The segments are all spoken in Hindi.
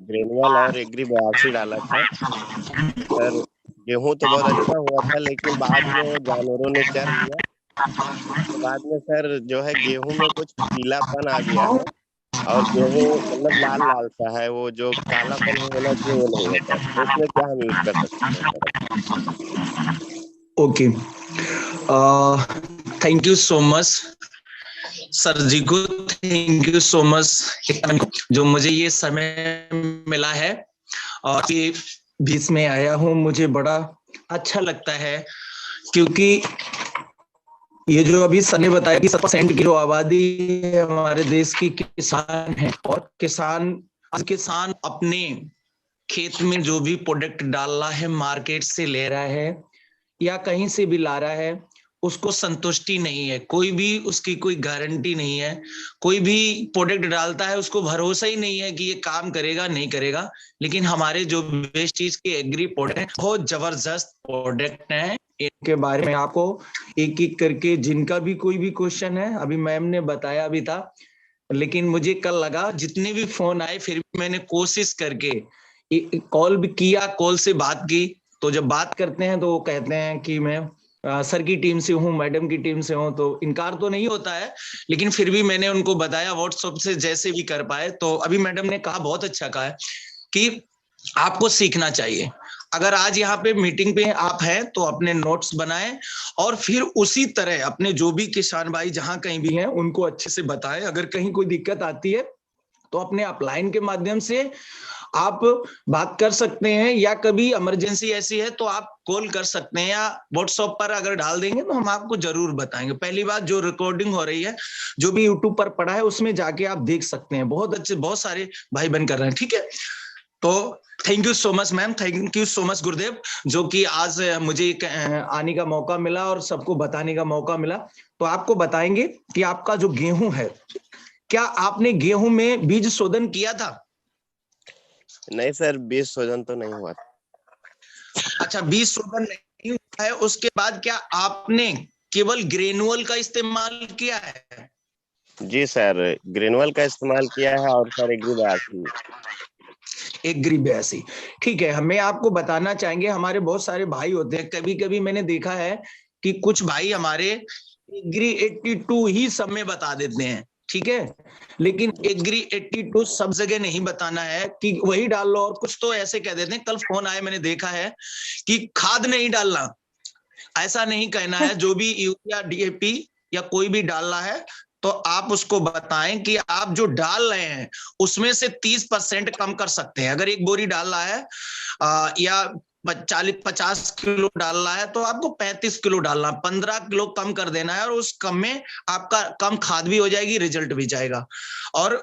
ग्रेनुअल और एग्री 82 डाला था सर। गेहूं तो बहुत अच्छा हुआ था, लेकिन बाद में जानवरों ने चर लिया। उसके बाद में सर जो है गेहूं में कुछ पीलापन आ गया है, और गेहूं मतलब लाल लाल सा है, वो जो कालापन होना चाहिए वो नहीं है सर। तो उसमें क्या हम यूज कर सकते हैं sir? Okay, thank you so much sir जी को, थैंक यू सो मच जो मुझे ये समय मिला है और ये बीच में आया हूँ। मुझे बड़ा अच्छा लगता है, क्योंकि ये जो अभी सर ने बताया कि 70% की जो आबादी है हमारे देश की किसान है, और किसान अपने खेत में जो भी प्रोडक्ट डाल रहा है, मार्केट से ले रहा है या कहीं से भी ला रहा है, उसको संतुष्टि नहीं है, कोई भी उसकी कोई गारंटी नहीं है। कोई भी प्रोडक्ट डालता है उसको भरोसा ही नहीं है कि ये काम करेगा नहीं करेगा। लेकिन हमारे जो बेस्ट चीज के एग्री प्रोडक्ट है, बहुत जबरदस्त प्रोडक्ट है। इनके बारे में आपको एक एक करके, जिनका भी कोई भी क्वेश्चन है, अभी मैम ने बताया भी था, लेकिन मुझे कल लगा जितने भी फोन आए फिर भी मैंने कोशिश करके कॉल भी किया, कॉल से बात की। तो जब बात करते हैं तो वो कहते हैं कि मैं सर की टीम से हूँ, मैडम की टीम से हूँ, तो इनकार तो नहीं होता है। लेकिन फिर भी मैंने उनको बताया व्हाट्सएप से जैसे भी कर पाए। तो अभी मैडम ने कहा, बहुत अच्छा कहा है कि आपको सीखना चाहिए। अगर आज यहाँ पे मीटिंग पे आप हैं तो अपने नोट्स बनाएं, और फिर उसी तरह अपने जो भी किसान भाई जहां कहीं भी हैं उनको अच्छे से बताएं। अगर कहीं कोई दिक्कत आती है तो अपने अपलाइन के माध्यम से आप बात कर सकते हैं, या कभी इमरजेंसी ऐसी है तो आप कॉल कर सकते हैं, या व्हाट्सएप पर अगर डाल देंगे तो हम आपको जरूर बताएंगे। पहली बात, जो रिकॉर्डिंग हो रही है, जो भी यूट्यूब पर पड़ा है, उसमें जाके आप देख सकते हैं। बहुत अच्छे, बहुत सारे भाई बहन कर रहे हैं, ठीक है। तो thank you so much ma'am, thank you so much गुरुदेव, जो कि आज मुझे आने का मौका मिला और सबको बताने का मौका मिला। तो आपको बताएंगे कि आपका जो गेहूं है, क्या आपने गेहूं में बीज शोधन किया था? नहीं सर, बीज शोधन तो नहीं हुआ। अच्छा, बीज शोधन नहीं हुआ है, उसके बाद क्या आपने केवल ग्रेनुअल का इस्तेमाल किया है? जी सर, ग्रेनुअल का इस्तेमाल किया है, और सर एग्री 82। एग्री 82, ठीक है। हमें आपको बताना चाहेंगे, हमारे बहुत सारे भाई होते हैं, कभी कभी मैंने देखा है कि कुछ भाई हमारे एग्री 82 ही सब में बता देते हैं, ठीक है। लेकिन एग्री 82 सब जगह नहीं बताना है कि वही डाल लो, और कुछ तो ऐसे कह देते हैं। कल फोन आए, मैंने देखा है कि खाद नहीं डालना, ऐसा नहीं कहना है। जो भी यूरिया, डीएपी या कोई भी डाल रहा है तो आप उसको बताएं कि आप जो डाल रहे हैं उसमें से 30% कम कर सकते हैं। अगर एक बोरी डाल रहा है या 40-50 किलो डाल रहा है तो आपको 35 किलो डालना, 15 किलो कम कर देना है, और उस कम में आपका कम खाद भी हो जाएगी, रिजल्ट भी जाएगा। और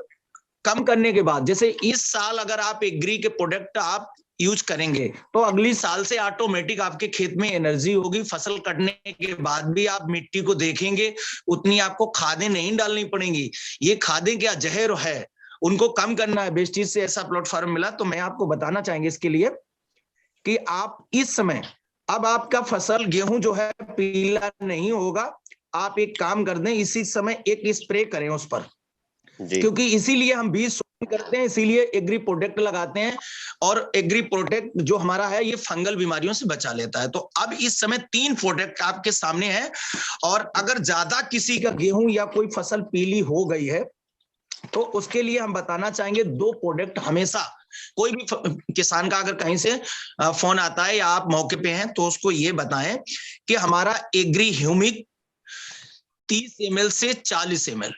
कम करने के बाद, जैसे इस साल अगर आप एग्री के प्रोडक्ट आप यूज करेंगे तो अगली साल से ऑटोमेटिक आपके खेत में एनर्जी होगी। फसल कटने के बाद भी आप मिट्टी को देखेंगे, उतनी आपको खादें नहीं डालनी पड़ेंगी। ये खादें क्या जहर है, उनको कम करना है। वेस्टीज से ऐसा प्लेटफॉर्म मिला, तो मैं आपको बताना चाहेंगे इसके लिए कि आप इस समय, अब आपका फसल गेहूं जो है पीला नहीं होगा। आप एक काम कर दें, इसी समय एक स्प्रे करें उस पर, क्योंकि इसीलिए हम बीज शोधन करते हैं, इसीलिए एग्री प्रोटेक्ट लगाते हैं। और एग्री प्रोटेक्ट जो हमारा है ये फंगल बीमारियों से बचा लेता है। तो अब इस समय 3 प्रोडक्ट आपके सामने है, और अगर ज्यादा किसी का गेहूं या कोई फसल पीली हो गई है तो उसके लिए हम बताना चाहेंगे 2 प्रोडक्ट हमेशा। कोई भी किसान का अगर कहीं से फोन आता है या आप मौके पे हैं तो उसको ये बताएं कि हमारा एग्री ह्यूमिक 30 ml से 40 ml,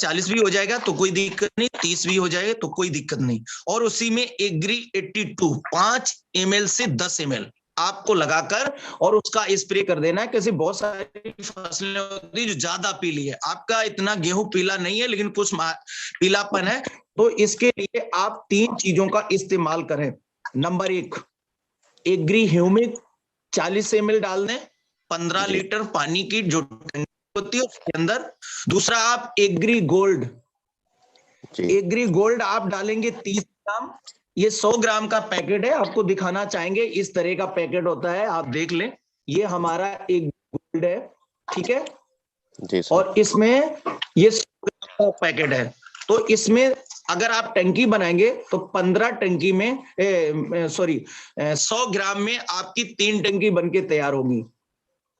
40 भी हो जाएगा तो कोई दिक्कत नहीं, 30 भी हो जाएगा तो कोई दिक्कत नहीं। और उसी में एग्री 82 5 ml से 10 ml आपको लगाकर और उसका स्प्रे कर देना है। कैसे बहुत सारी फसलें होती है जो ज्यादा पीली है, आपका इतना गेहूं पीला नहीं है लेकिन कुछ पीलापन है, तो इसके लिए आप 3 चीजों का इस्तेमाल करें। नंबर 1, एग्री ह्यूमिक 40 ml डाल दें 15 लीटर पानी की जो होती है उसके अंदर। दूसरा, आप एग्री गोल्ड, एग्री गोल्ड आप डालेंगे 30 ग्राम। ये 100 ग्राम का पैकेट है, आपको दिखाना चाहेंगे, इस तरह का पैकेट होता है, आप देख लें। ये हमारा एक गोल्ड है, ठीक है। और इसमें ये 100 ग्राम का पैकेट है, तो इसमें अगर आप टंकी बनाएंगे तो 15 टंकी में 100 ग्राम में आपकी 3 टंकी बनके तैयार होगी।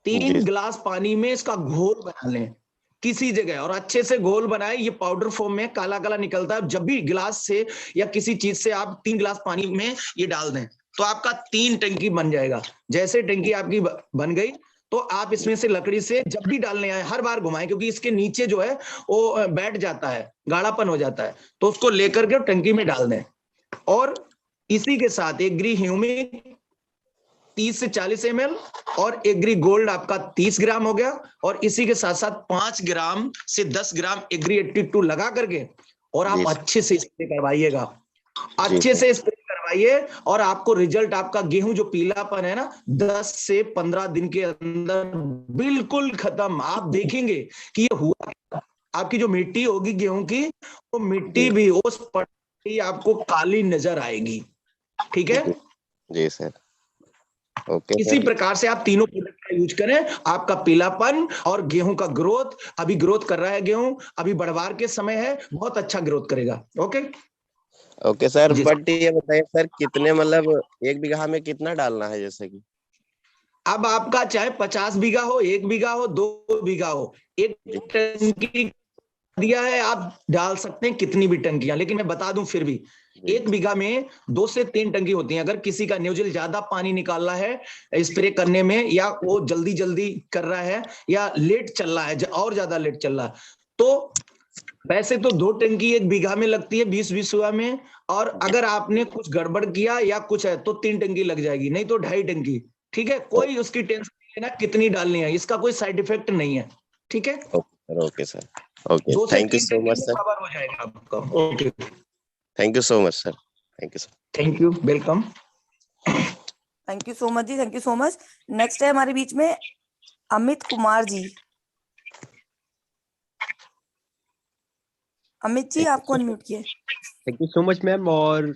3 गिलास पानी में इसका घोल बना लें किसी जगह, और अच्छे से घोल बनाए। ये पाउडर फॉर्म में काला काला निकलता है। जब भी गिलास से या किसी चीज से आप 3 गिलास पानी में ये डाल दें तो आपका 3 टंकी बन जाएगा। जैसे टंकी आपकी बन गई तो आप इसमें से लकड़ी से जब भी डालने आए हर बार घुमाएं, क्योंकि इसके नीचे जो है वो बैठ जाता है, गाढ़ापन हो जाता है, तो उसको लेकर के टंकी में डाल दें। और इसी के साथ एग्री ह्यूमिक 30 से 40 ml और एग्री गोल्ड आपका 30 ग्राम हो गया, और इसी के साथ साथ 5 ग्राम से 10 ग्राम एग्री 82 लगा करके और आप अच्छे से स्प्रे करवाइएगा, अच्छे से स्प्रे करवाइए। और आपको रिजल्ट, आपका गेहूं जो पीलापन है ना 10 से 15 दिन के अंदर बिल्कुल खत्म। आप देखेंगे कि ये हुआ, आपकी जो मिट्टी होगी गेहूं की, वो मिट्टी भी उस पट्टी आपको काली नजर आएगी। ठीक है जी सर, ओके। इसी प्रकार से आप तीनों प्रोडक्ट का यूज करें, आपका पीलापन और गेहूं का ग्रोथ, अभी ग्रोथ कर रहा है गेहूं, अभी बढ़वार के समय है, बहुत अच्छा ग्रोथ करेगा। ओके ओके सर, बट ये बताइए सर कितने, मतलब 1 बीघा में कितना डालना है? जैसे कि अब आपका चाहे 50 बीघा हो, 1 बीघा हो, 2 बीघा हो, 1 टंकी दिया है, आप डाल सकते हैं कितनी भी टंकियां। लेकिन मैं बता दूं फिर भी 1 बीघा में 2 से 3 टंकी होती हैं। अगर किसी का न्यूजल ज्यादा पानी निकाल रहा है स्प्रे करने में, या वो जल्दी जल्दी कर रहा है, या लेट चल रहा है और ज्यादा लेट चल रहा है, तो वैसे तो 2 टंकी 1 बीघा में लगती है 20-20 में, और अगर आपने कुछ गड़बड़ किया या कुछ है तो 3 टंकी लग जाएगी, नहीं तो 2.5 टंकी। ठीक है, कोई उसकी टेंशन नहीं लेना कितनी डालनी है, इसका कोई साइड इफेक्ट नहीं है। ठीक है, okay sir, okay, thank you so much sir, cover हो जाएगा आपका। Okay, thank you so much sir, thank you sir, thank you, welcome. Thank you so much ji, thank you so much. Next है हमारे बीच में अमित कुमार जी। अमित जी आपको अनम्यूट किए। Thank you so much ma'am, और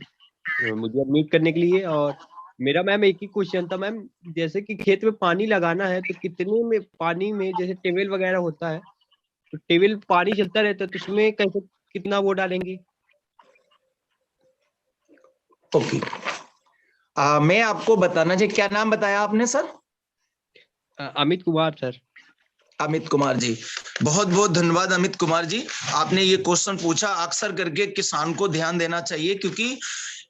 मुझे अनम्यूट करने के लिए। और मेरा मैम एक ही क्वेश्चन था मैम, जैसे कि खेत में पानी लगाना है तो कितने में पानी में, जैसे ट्यूबवेल वगैरह होता है तो ट्यूबवेल पानी चलता रहता है तो उसमें कैसे कितना वो डालेंगे? ओके, मैं आपको बताना चाहिए, क्या नाम बताया आपने सर? अमित कुमार सर। अमित कुमार जी, बहुत बहुत धन्यवाद अमित कुमार जी, आपने ये क्वेश्चन पूछा। अक्सर करके किसान को ध्यान देना चाहिए, क्योंकि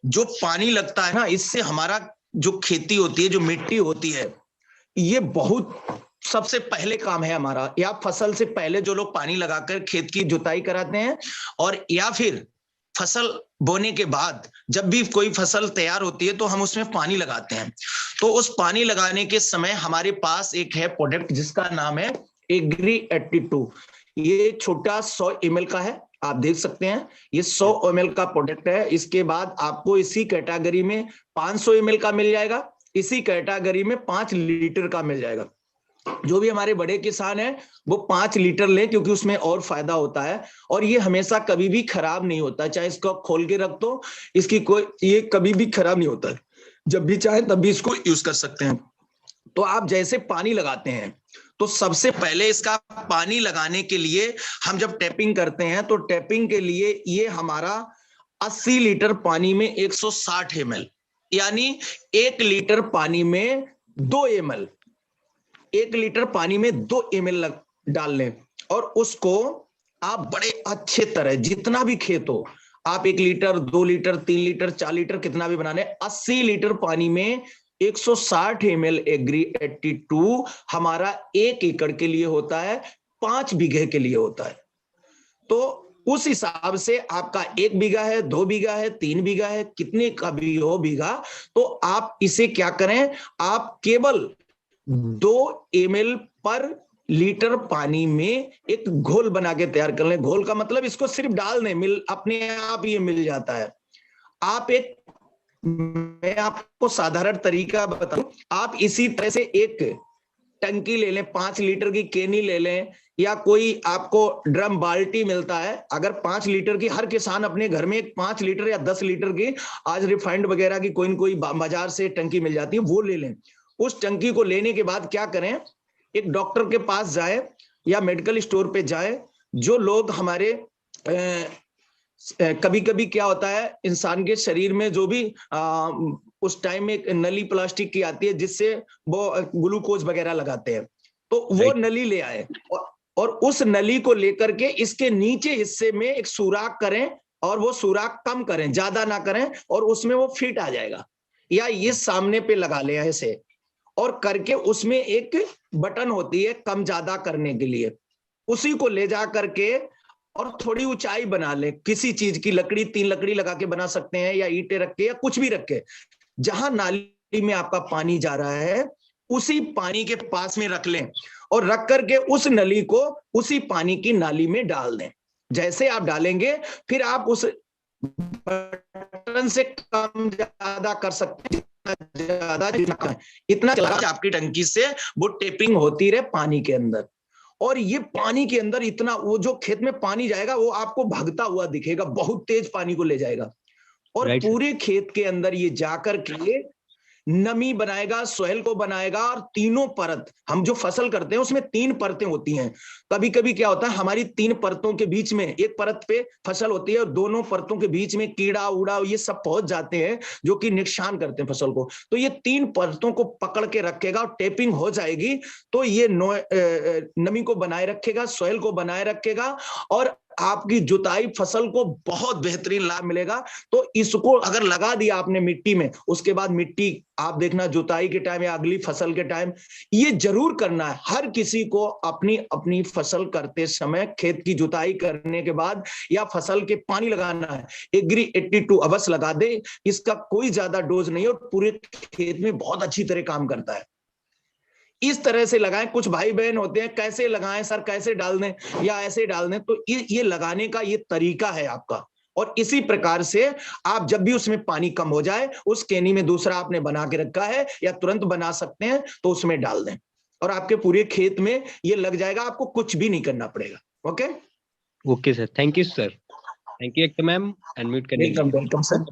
जो पानी लगता है ना, इससे हमारा जो खेती होती है, जो मिट्टी होती है, ये बहुत सबसे पहले काम है हमारा। या फसल से पहले जो लोग पानी लगाकर खेत की जुताई कराते हैं, और या फिर फसल बोने के बाद जब भी कोई फसल तैयार होती है तो हम उसमें पानी लगाते हैं। तो उस पानी लगाने के समय हमारे पास एक है प्रोडक्ट जिसका नाम है एग्री 82। ये छोटा 100 ml का है, आप देख सकते हैं, ये 100 ml का प्रोडक्ट है। इसके बाद आपको इसी कैटेगरी में 500 ml का मिल जाएगा, इसी कैटेगरी में 5 लीटर का मिल जाएगा। जो भी हमारे बड़े किसान हैं वो 5 लीटर लें, क्योंकि उसमें और फायदा होता है, और ये हमेशा कभी भी खराब नहीं होता। चाहे इसको खोल के रख दो, इसकी कोई, ये कभी भी खराब नहीं होता है, जब भी चाहे तब भी इसको यूज कर सकते हैं। तो आप जैसे पानी लगाते हैं तो सबसे पहले इसका पानी लगाने के लिए हम जब टैपिंग करते हैं तो टैपिंग के लिए ये हमारा 80 लीटर पानी में 160 ml, यानी 1 लीटर पानी में 2 ml, 1 लीटर पानी में 2 ml डाल लें, और उसको आप बड़े अच्छे तरह, जितना भी खेत हो, आप 1 लीटर 2 लीटर 3 लीटर 4 लीटर कितना भी बनाने, 80 लीटर पानी में 160 ml एग्री 82 हमारा 1 एकड़ के लिए होता है, 5 बीघे के लिए होता है। तो उस हिसाब से आपका 1 बीघा है, 2 बीघा है, 3 बीघा है, कितने का भी हो बीघा, तो आप इसे क्या करें, आप केवल 2 ml पर लीटर पानी में एक घोल बना के तैयार कर लें। घोल का मतलब इसको सिर्फ डाल दें, मिल अपने आप ये मिल जाता है। आप एक, मैं आपको साधारण तरीका बताऊं, आप इसी तरह से एक टंकी ले लें, 5 लीटर की केनी ले लें, या कोई आपको ड्रम बाल्टी मिलता है, अगर 5 लीटर की, हर किसान अपने घर में एक 5 लीटर या 10 लीटर की, आज रिफाइंड वगैरह की कोई न कोई बाजार से टंकी मिल जाती है, वो ले लें। उस टंकी को लेने के बाद क्या करें, एक डॉक्टर के पास जाए या मेडिकल स्टोर पे जाए, जो लोग हमारे कभी कभी क्या होता है इंसान के शरीर में जो भी उस टाइम में एक नली प्लास्टिक की आती है जिससे वो ग्लूकोज वगैरह लगाते हैं, तो वो नली ले आए और उस नली को लेकर के इसके नीचे हिस्से में एक सुराख करें और वो सुराख कम करें, ज्यादा ना करें, और उसमें वो फिट आ जाएगा। या ये सामने पे लगा ले ऐसे और करके उसमें एक बटन होती है कम ज्यादा करने के लिए, उसी को ले जा करके और थोड़ी ऊंचाई बना ले, किसी चीज की लकड़ी, 3 लकड़ी लगा के बना सकते हैं या ईंटें रख के या कुछ भी रख के, जहां नाली में आपका पानी जा रहा है उसी पानी के पास में रख लें और रख करके उस नली को उसी पानी की नाली में डाल दें। जैसे आप डालेंगे फिर आप उस बटन से कम ज्यादा कर सकते हैं, ज्यादा इतना चला आपकी टंकी से वो टेपिंग होती रहे पानी के अंदर। और ये पानी के अंदर इतना, वो जो खेत में पानी जाएगा वो आपको भागता हुआ दिखेगा, बहुत तेज पानी को ले जाएगा और पूरे खेत के अंदर ये जाकर के नमी बनाएगा, सोयल को बनाएगा। और तीनों परत, हम जो फसल करते हैं उसमें 3 परतें होती हैं। कभी कभी क्या होता है हमारी 3 परतों के बीच में, एक परत पे फसल होती है और दोनों परतों के बीच में कीड़ा उड़ा ये सब पहुंच जाते हैं जो कि नुकसान करते हैं फसल को। तो ये 3 परतों को पकड़ के रखेगा और टेपिंग हो जाएगी तो ये नमी को बनाए रखेगा, सोयल को बनाए रखेगा और आपकी जुताई फसल को बहुत बेहतरीन लाभ मिलेगा। तो इसको अगर लगा दिया आपने मिट्टी में, उसके बाद मिट्टी आप देखना जुताई के टाइम या अगली फसल के टाइम ये जरूर करना है। हर किसी को अपनी अपनी फसल करते समय, खेत की जुताई करने के बाद या फसल के पानी लगाना है, एग्री 82 अवश्य लगा दे। इसका कोई ज्यादा डोज नहीं है और पूरे खेत में बहुत अच्छी तरह काम करता है। इस तरह से लगाएं। कुछ भाई बहन होते हैं कैसे लगाएं सर, कैसे डाल दें या ऐसे डाल दें, तो ये लगाने का ये तरीका है आपका। और इसी प्रकार से आप जब भी उसमें पानी कम हो जाए, उस केनी में दूसरा आपने बना के रखा है या तुरंत बना सकते हैं तो उसमें डाल दें और आपके पूरे खेत में ये लग जाएगा, आपको कुछ भी नहीं करना पड़ेगा। Okay okay sir, thank you sir, thank you Ekta ma'am, unmute करने के लिए। Welcome sir,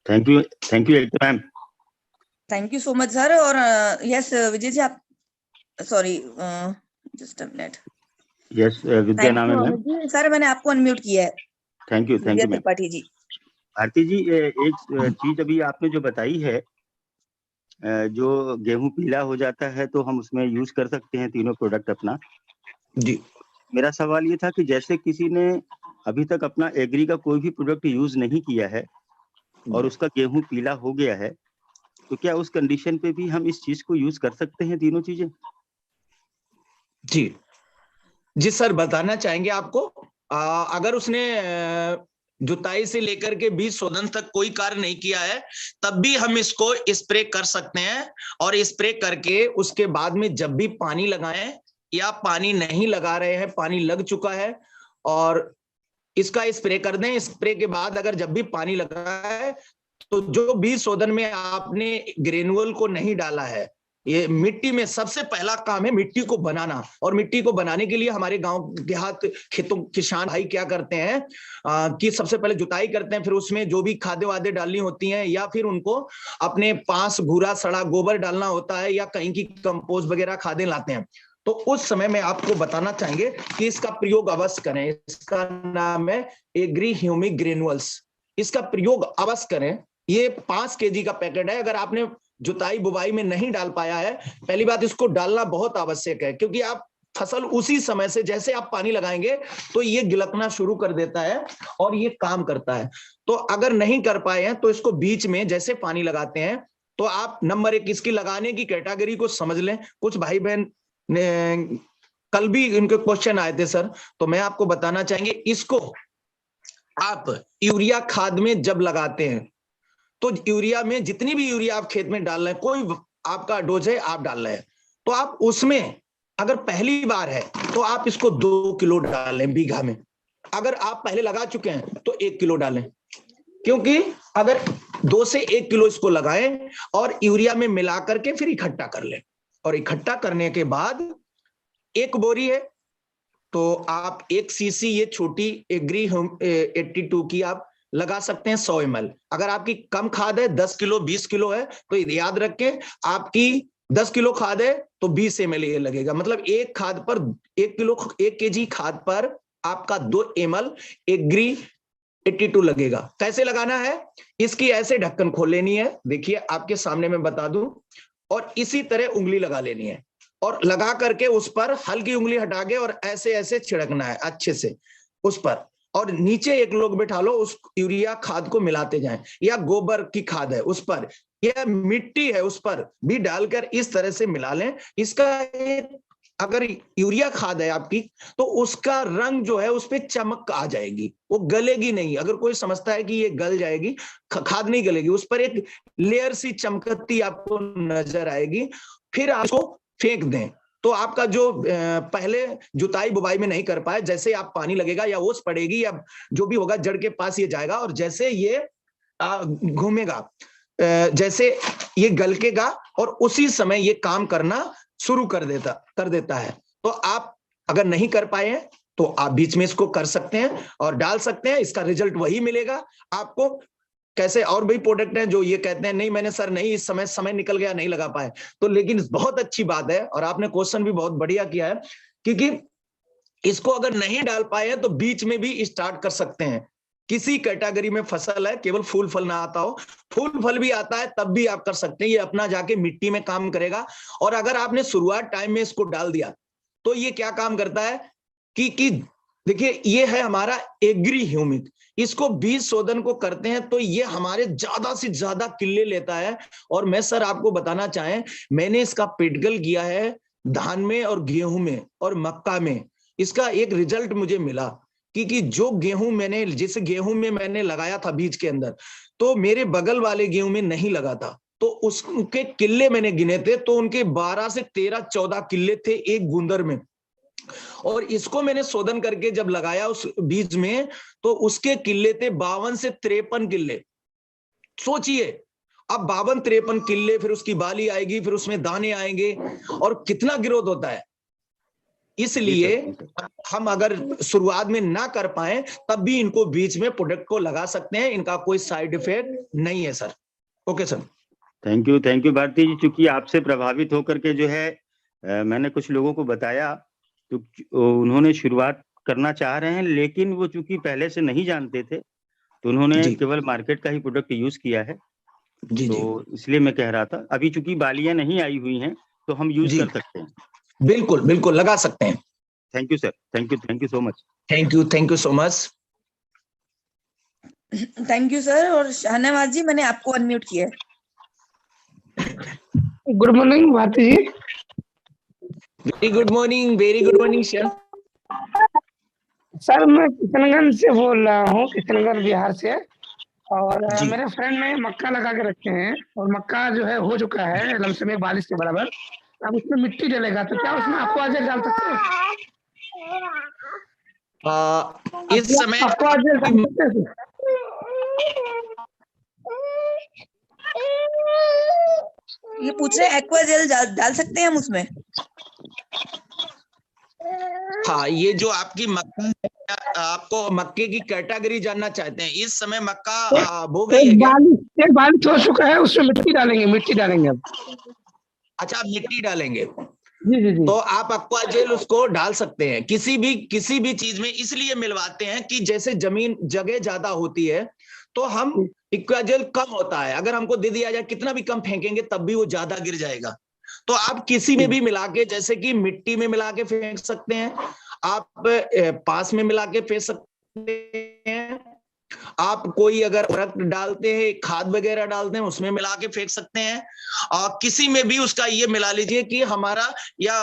thank you Ekta ma'am, thank you so much sir. और यस विजय जी, आप sorry just a minute. Yes Vidya नाम है मैम। सर मैंने आपको अनम्यूट किया है। Thank you ma'am. Tripathi ji, Bharti ji, एक चीज अभी आपने जो बताई है, जो गेहूं पीला हो जाता है तो हम उसमें यूज कर सकते हैं तीनों प्रोडक्ट अपना जी। मेरा सवाल ये था कि जैसे किसी ने अभी तक अपना एग्री का कोई भी प्रोडक्ट यूज नहीं किया है और उसका गेहूं पीला हो गया है, तो क्या उस कंडीशन पे भी हम इस चीज को यूज कर सकते हैं, तीनों चीजें? जी जी सर, बताना चाहेंगे आपको। अगर उसने जुताई से लेकर के बीज शोधन तक कोई कार्य नहीं किया है तब भी हम इसको स्प्रे कर सकते हैं। और स्प्रे करके उसके बाद में जब भी पानी लगाएं या पानी नहीं लगा रहे हैं, पानी लग चुका है और इसका स्प्रे कर दें। स्प्रे के बाद अगर जब भी पानी लगा है तो जो बीज शोधन में आपने ग्रेनुअल को नहीं डाला है, ये मिट्टी में सबसे पहला काम है मिट्टी को बनाना। और मिट्टी को बनाने के लिए हमारे गांव देहात खेतों किसान भाई क्या करते हैं कि सबसे पहले जुताई करते हैं, फिर उसमें जो भी खादे वादे डालनी होती हैं या फिर उनको अपने पास भूरा सड़ा गोबर डालना होता है या कहीं की कंपोस्ट वगैरह खादें लाते हैं। तो उस समय में आपको बताना चाहेंगे कि इसका प्रयोग अवश्य करें। इसका नाम है एग्री ह्यूमिक ग्रेनुअल्स। इसका प्रयोग अवश्य करें। ये 5 kg का पैकेट है। अगर आपने जुताई बुवाई में नहीं डाल पाया है, पहली बात इसको डालना बहुत आवश्यक है, क्योंकि आप फसल उसी समय से जैसे आप पानी लगाएंगे तो ये गिलकना शुरू कर देता है और ये काम करता है। तो अगर नहीं कर पाए हैं तो इसको बीच में जैसे पानी लगाते हैं तो आप नंबर 1 इसकी लगाने की कैटेगरी को समझ लें। कुछ भाई बहन ने कल भी इनके क्वेश्चन आए थे सर, तो मैं आपको बताना चाहेंगे, इसको आप यूरिया खाद में जब लगाते हैं तो यूरिया में जितनी भी यूरिया आप खेत में डाल रहे हैं, कोई आपका डोज है आप डाल रहे हैं, तो आप उसमें अगर पहली बार है तो आप इसको 2 किलो डालें बीघा में। अगर आप पहले लगा चुके हैं तो 1 किलो डालें, क्योंकि अगर 2 से 1 किलो इसको लगाएं और यूरिया में मिला करके फिर इकट्ठा कर लें। और इकट्ठा करने के बाद 1 बोरी है तो आप 1 सीसी ये छोटी एग्री 82 की आप लगा सकते हैं 100 ml। अगर आपकी कम खाद है 10 किलो 20 किलो है तो याद रखें, आपकी 10 किलो खाद है तो 20 ml ये लगेगा। मतलब 1 खाद पर 1 kg खाद पर आपका 2 ml एग्री 82 लगेगा। कैसे लगाना है, इसकी ऐसे ढक्कन खोल लेनी है, देखिए आपके सामने मैं बता दूं, और इसी तरह उंगली लगा लेनी है और लगा करके उस पर हल्की उंगली हटा के और ऐसे ऐसे छिड़कना है अच्छे से उस पर, और नीचे एक लोग बैठा लो, उस यूरिया खाद को मिलाते जाएं, या गोबर की खाद है उस पर या मिट्टी है उस पर भी डालकर इस तरह से मिला लें। इसका अगर यूरिया खाद है आपकी तो उसका रंग जो है उस पर चमक आ जाएगी, वो गलेगी नहीं। अगर कोई समझता है कि ये गल जाएगी, खाद नहीं गलेगी, उस पर एक लेयर सी चमकती आपको नजर आएगी। फिर आप उसको फेंक दें तो आपका जो पहले जुताई बुवाई में नहीं कर पाए, जैसे आप पानी लगेगा या ओस पड़ेगी या जो भी होगा जड़ के पास ये जाएगा, और जैसे ये घूमेगा, जैसे ये गलकेगा और उसी समय ये काम करना शुरू कर देता है। तो आप अगर नहीं कर पाए हैं तो आप बीच में इसको कर सकते हैं और डाल सकते हैं, इसका रिजल्ट वही मिलेगा आपको। कैसे और भी प्रोडक्ट हैं जो ये कहते हैं नहीं मैंने सर नहीं, इस समय निकल गया, नहीं लगा पाए, तो लेकिन बहुत अच्छी बात है और आपने क्वेश्चन भी बहुत बढ़िया किया है, क्योंकि इसको अगर नहीं डाल पाए हैं तो बीच में भी स्टार्ट कर सकते हैं। किसी कैटेगरी में फसल है, केवल फूल फल ना आता हो, फूल फल भी आता है तब भी आप कर सकते हैं, ये अपना जाके मिट्टी में काम करेगा। और अगर आपने शुरुआत टाइम में इसको डाल दिया तो ये क्या काम करता है कि देखिए ये है हमारा एग्री ह्यूमिक, इसको बीज शोधन को करते हैं तो ये हमारे ज्यादा से ज्यादा किले लेता है। और मैं सर आपको बताना चाहें, मैंने इसका प्रैक्टिकल किया है धान में और गेहूं में और मक्का में, इसका एक रिजल्ट मुझे मिला कि जो गेहूं मैंने, जिस गेहूं में मैंने लगाया था बीज के अंदर, तो मेरे बगल वाले गेहूं में नहीं लगा था, तो उसके किले मैंने गिने थे तो उनके 12 से 13-14 किले थे एक गुंदर में। और इसको मैंने शोधन करके जब लगाया उस बीज में तो उसके किले थे 52 से 53 किले। सोचिए अब 52-53 किले, फिर उसकी बाली आएगी, फिर उसमें दाने आएंगे और कितना ग्रोथ होता है। इसलिए हम अगर शुरुआत में ना कर पाए तब भी इनको बीच में प्रोडक्ट को लगा सकते हैं, इनका कोई साइड इफेक्ट नहीं है sir. Okay sir, thank you Bharti ji. चूंकि आपसे प्रभावित होकर के जो है मैंने कुछ लोगों को बताया तो उन्होंने शुरुआत करना चाह रहे हैं, लेकिन वो चूंकि पहले से नहीं जानते थे तो उन्होंने केवल मार्केट का ही प्रोडक्ट यूज किया है। तो इसलिए मैं कह रहा था, अभी चूंकि बालियां नहीं आई हुई हैं तो हम यूज कर सकते हैं। बिल्कुल बिल्कुल लगा सकते हैं। Thank you sir, thank you so much. Thank you so much. Thank you sir. और शाहनवाज जी, मैंने आपको अनम्यूट किया है। Good morning Bharti ji. Very good morning sir. Sir मैं किशनगंज से बोल रहा हूँ, किशनगंज बिहार से। और मेरे फ्रेंड ने मक्का लगा के रखे हैं और मक्का जो है हो चुका है लमसम 42 के बराबर। अब उसमें मिट्टी डलेगा तो क्या उसमें एक्वाजेल डाल सकते हैं? इस समय एक्वाजेल डाल सकते हैं? ये पूछ रहे हैं एक्वाजेल डाल सकते हैं हम उसमें? हाँ, ये जो आपकी मक्का है, आपको मक्के की कैटेगरी जानना चाहते हैं। इस समय मक्का बो गई है क्या? एक बारिश हो चुका है, उसमें मिट्टी डालेंगे अब। अच्छा, आप मिट्टी डालेंगे? जी। तो आप एक्वाजेल उसको डाल सकते हैं किसी भी चीज में। इसलिए मिलवाते हैं कि जैसे जमीन जगह ज्यादा होती है तो हम एक्वाजेल कम होता है, अगर हमको दे दिया जाए कितना भी कम फेंकेंगे तब भी वो ज्यादा गिर जाएगा। तो आप किसी में भी मिला के, जैसे कि मिट्टी में मिला के फेंक सकते हैं, आप पास में मिला के फेंक सकते हैं, आप कोई अगर उर्वरक डालते हैं, खाद वगैरह डालते हैं, उसमें मिला के फेंक सकते हैं। किसी में भी उसका ये मिला लीजिए कि हमारा या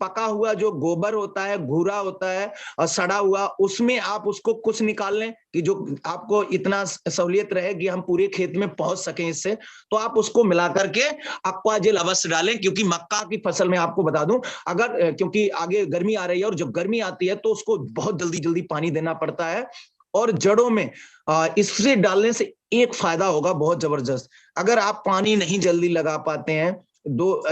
पका हुआ जो गोबर होता है, घूरा होता है और सड़ा हुआ, उसमें आप उसको कुछ निकाल लें कि जो आपको इतना सहूलियत रहे कि हम पूरे खेत में पहुंच सकें इससे, तो आप उसको मिला करके एक्वाजेल अवश्य डालें। क्योंकि मक्का की फसल में आपको बता दूं, अगर क्योंकि आगे गर्मी आ रही है और जब गर्मी आती है तो उसको बहुत जल्दी जल्दी पानी देना पड़ता है, और जड़ों में इससे डालने से एक फायदा होगा बहुत जबरदस्त। अगर आप पानी नहीं जल्दी लगा पाते हैं,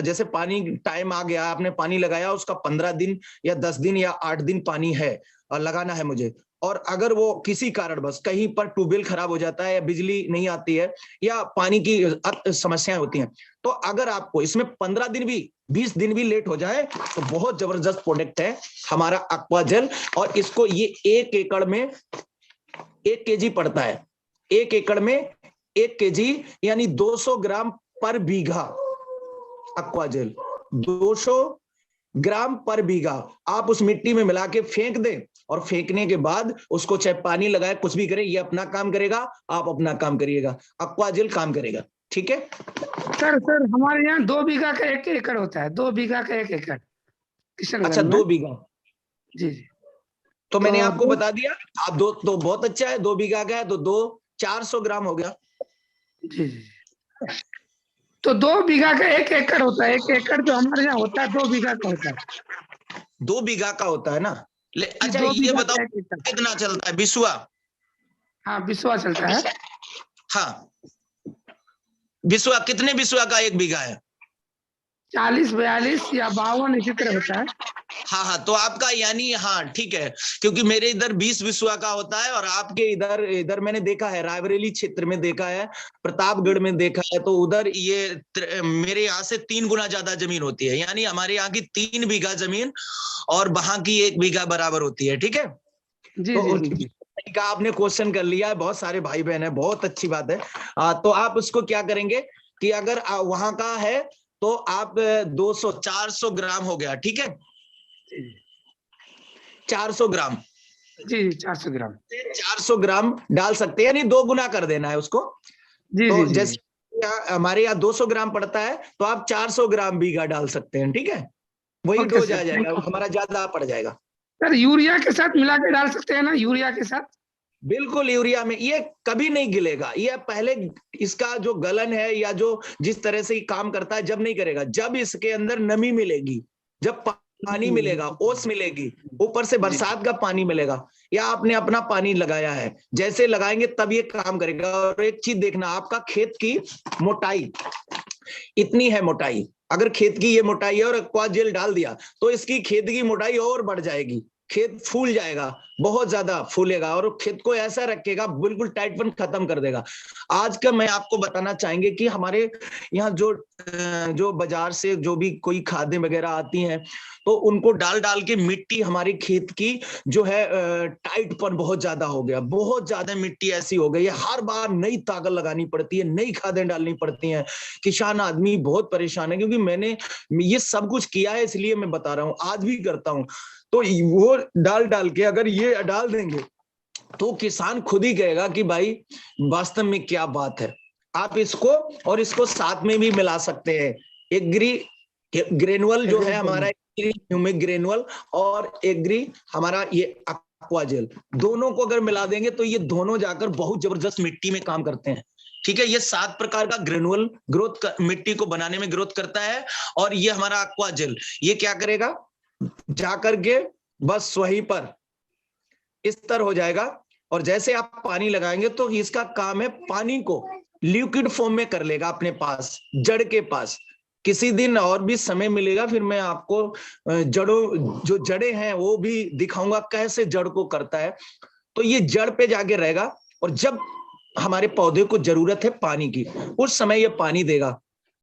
जैसे पानी टाइम आ गया, आपने पानी लगाया, उसका 15 दिन या 10 दिन या 8 दिन पानी है और लगाना है मुझे, और अगर वो किसी कारण बस कहीं पर ट्यूबवेल खराब हो जाता है या बिजली नहीं आती है या पानी की समस्याएं होती हैं, तो अगर आपको इसमें 15 दिन भी 20 दिन भी लेट हो जाए तो बहुत जबरदस्त प्रोडक्ट है हमारा एक्वाजेल। और इसको ये 1 एकड़ में 1 केजी पड़ता है 1 एकड़ में। 1 केजी यानी 200 ग्राम पर बीघा एक्वाजेल, 200 ग्राम पर बीघा आप उस मिट्टी में मिला के फेंक दें, और फेंकने के बाद उसको चाहे पानी लगाए कुछ भी करें, ये अपना काम करेगा, आप अपना काम करिएगा, एक्वाजेल काम करेगा। ठीक है सर हमारे यहाँ 2 बीघा का 1 एकड़ होता है, 2 बीघा का 1 एकड़ किशनगंज अच्छा में। 2 बीघा, जी जी। तो मैंने तो आपको बता दिया। आप दो तो बहुत अच्छा है, 2 बीघा का है तो 400 ग्राम हो गया। जी जी। तो 2 बीघा का 1 एकड़ होता है। 1 एकड़ जो हमारे यहाँ होता है 2 बीघा का होता है। 2 बीघा का होता है ना। अच्छा 2 ये बीघा बताओ का 1 एकड़। कितना चलता है बिस्वा? हाँ बिस्वा चलता है। हाँ बिस्वा, कितने बिस्वा का 1 बीघा है? 40, 42 या 52 इसी तरह होता है। हाँ तो आपका यानी हाँ ठीक है, क्योंकि मेरे इधर 20 बिस्वा का होता है, और आपके इधर मैंने देखा है, रायबरेली क्षेत्र में देखा है, प्रतापगढ़ में देखा है, तो उधर ये मेरे यहाँ से 3 गुना ज्यादा जमीन होती है। यानी हमारे यहाँ की 3 बीघा जमीन और वहां की 1 बीघा बराबर होती है। ठीक है जी तो जी। का आपने क्वेश्चन कर लिया है, बहुत सारे भाई बहन है, बहुत अच्छी बात है। तो आप उसको क्या करेंगे कि अगर वहां का है तो आप 400 ग्राम हो गया। ठीक है 400 ग्राम, जी 400 ग्राम 400 ग्राम डाल सकते हैं, यानी 2 गुना कर देना है उसको। जी तो जी जैसे हमारे यहाँ 200 ग्राम पड़ता है तो आप 400 ग्राम बीघा डाल सकते हैं। ठीक है वही ओके डोज सर, आ जाएगा, हमारा ज्यादा पड़ जाएगा। सर यूरिया के साथ मिला के डाल सकते हैं ना, यूरिया के साथ? बिल्कुल यूरिया में ये कभी नहीं गिलेगा। ये पहले इसका जो गलन है या जो जिस तरह से ये काम करता है, जब नहीं करेगा, जब इसके अंदर नमी मिलेगी, जब पानी मिलेगा, ओस मिलेगी, ऊपर से बरसात का पानी मिलेगा, या आपने अपना पानी लगाया है, जैसे लगाएंगे तब ये काम करेगा। और एक चीज देखना, आपका खेत की मोटाई इतनी है, मोटाई अगर खेत की ये मोटाई है और एक्वाजेल डाल दिया तो इसकी खेत की मोटाई और बढ़ जाएगी, खेत फूल जाएगा, बहुत ज्यादा फूलेगा, और खेत को ऐसा रखेगा बिल्कुल टाइटपन खत्म कर देगा। आज का मैं आपको बताना चाहेंगे कि हमारे यहाँ जो बाजार से जो भी कोई खादें वगैरह आती हैं तो उनको डाल के मिट्टी हमारी खेत की जो है टाइटपन बहुत ज्यादा हो गया, बहुत ज्यादा मिट्टी ऐसी हो गई है, हर बार नई ताकत लगानी पड़ती है, नई खादें डालनी पड़ती हैं। किसान आदमी बहुत परेशान है, क्योंकि मैंने ये सब कुछ किया है, इसलिए मैं बता रहा हूँ, आज भी करता हूँ। तो वो डाल के अगर ये डाल देंगे तो किसान खुद ही कहेगा कि भाई वास्तव में क्या बात है। आप इसको और इसको साथ में भी मिला सकते हैं। एग्री ग्रेनुअल जो है हमारा, ह्यूमिक ग्रेनुअल और एग्री हमारा ये एक्वाजेल, दोनों को अगर मिला देंगे तो ये दोनों जाकर बहुत जबरदस्त मिट्टी में काम करते हैं। ठीक है ये 7 प्रकार का ग्रेनुअल ग्रोथ मिट्टी को बनाने में ग्रोथ करता है, और ये हमारा एक्वाजेल ये क्या करेगा, जाकर के बस वहीं पर स्तर हो जाएगा, और जैसे आप पानी लगाएंगे तो इसका काम है पानी को लिक्विड फॉर्म में कर लेगा अपने पास, जड़ के पास। किसी दिन और भी समय मिलेगा, फिर मैं आपको जो जड़ें हैं वो भी दिखाऊंगा कैसे जड़ को करता है। तो ये जड़ पे जाके रहेगा, और जब हमारे पौधे को जरूरत है पानी की, उस समय ये पानी देगा।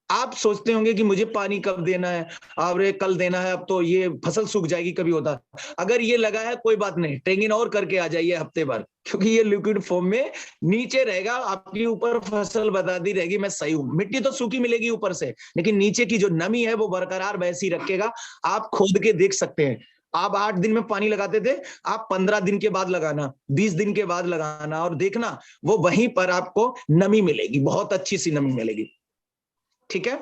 आप सोचते होंगे कि मुझे पानी कब देना है, और कल देना है, अब तो ये फसल सूख जाएगी, कभी होता। अगर ये लगा है कोई बात नहीं, ट्रेंगिंग और करके आ जाइए हफ्ते भर, क्योंकि ये लिक्विड फॉर्म में नीचे रहेगा, आपके ऊपर फसल बताती रहेगी मैं सही हूँ। मिट्टी तो सूखी मिलेगी ऊपर से, लेकिन नीचे की जो नमी है वो बरकरार वैसी रखेगा। आप खोद के देख सकते हैं, आप 8 दिन में पानी लगाते थे, आप 15 दिन के बाद लगाना, 20 दिन के बाद लगाना, और देखना वो वहीं पर आपको नमी मिलेगी, बहुत अच्छी सी नमी मिलेगी। ठीक है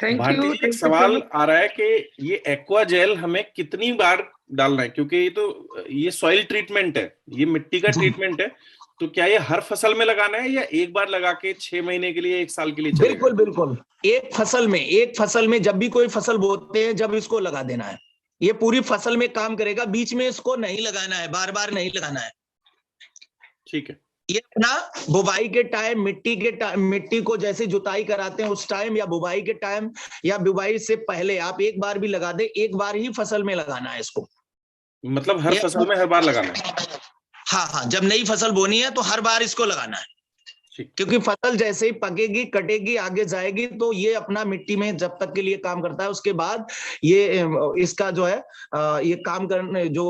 थैंक भारती यू। जी, एक सवाल आ रहा है कि ये एक्वाजेल हमें कितनी बार डालना है, क्योंकि ये सॉइल ट्रीटमेंट है, ये मिट्टी का ट्रीटमेंट है, तो क्या ये हर फसल में लगाना है या एक बार लगा के 6 महीने के लिए, 1 साल के लिए चलेगा? बिल्कुल बिल्कुल, एक फसल में जब भी कोई फसल बोते हैं जब इसको लगा देना है, ये पूरी फसल में काम करेगा, बीच में इसको नहीं लगाना है, बार बार नहीं लगाना है। ठीक है, ये अपना बुवाई के टाइम मिट्टी को जैसे जुताई कराते हैं उस टाइम, या बुवाई के टाइम, या बुवाई से पहले आप एक बार भी लगा दे, एक बार ही फसल में लगाना है इसको। मतलब हर फसल में हर बार लगाना है? हाँ, जब नई फसल बोनी है तो हर बार इसको लगाना है, क्योंकि फसल जैसे ही पकेगी, कटेगी, आगे जाएगी, तो ये अपना मिट्टी में जब तक के लिए काम करता है, उसके बाद ये इसका जो है ये काम करने जो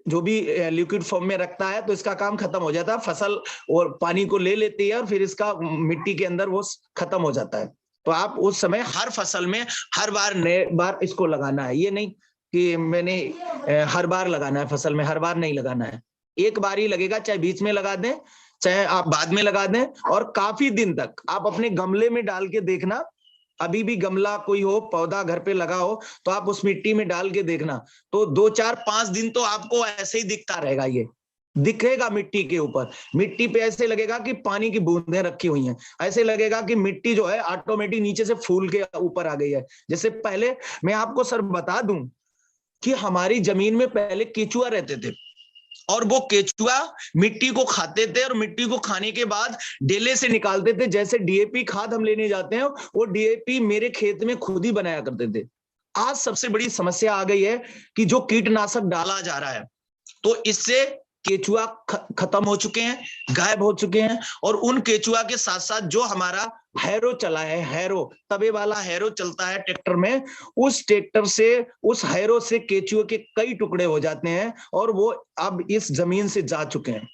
जो भी लिक्विड फॉर्म में रखता है तो इसका काम खत्म हो जाता है, फसल और पानी को ले लेती है और फिर इसका मिट्टी के अंदर वो खत्म हो जाता है। तो आप उस समय हर फसल में हर बार नए बार इसको लगाना है, ये नहीं कि मैंने हर बार लगाना है फसल में, हर बार नहीं लगाना है, एक बार ही लगेगा, चाहे बीच में लगा दें चाहे आप बाद में लगा दें। और काफी दिन तक आप अपने गमले में डाल के देखना, अभी भी गमला कोई हो, पौधा घर पे लगा हो तो आप उस मिट्टी में डाल के देखना, तो 2 4 5 दिन तो आपको ऐसे ही दिखता रहेगा, ये दिखेगा मिट्टी के ऊपर, मिट्टी पे ऐसे लगेगा कि पानी की बूंदें रखी हुई हैं, ऐसे लगेगा कि मिट्टी जो है ऑटोमेटिक नीचे से फूल के ऊपर आ गई है। जैसे पहले मैं आपको सर बता दूं कि हमारी जमीन में पहले केचुआ रहते थे और वो केचुआ मिट्टी को खाते थे और मिट्टी को खाने के बाद डेले से निकालते थे। जैसे डीएपी खाद हम लेने जाते हैं वो डीएपी मेरे खेत में खुद ही बनाया करते थे। आज सबसे बड़ी समस्या आ गई है कि जो कीटनाशक डाला जा रहा है तो इससे केचुआ खत्म हो चुके हैं, गायब हो चुके हैं। और उन केचुआ के साथ साथ जो हमारा हैरो चला है, हैरो तवे वाला हैरो चलता है ट्रैक्टर में, उस ट्रैक्टर से उस हैरो से केचुए के कई टुकड़े हो जाते हैं और वो अब इस जमीन से जा चुके हैं।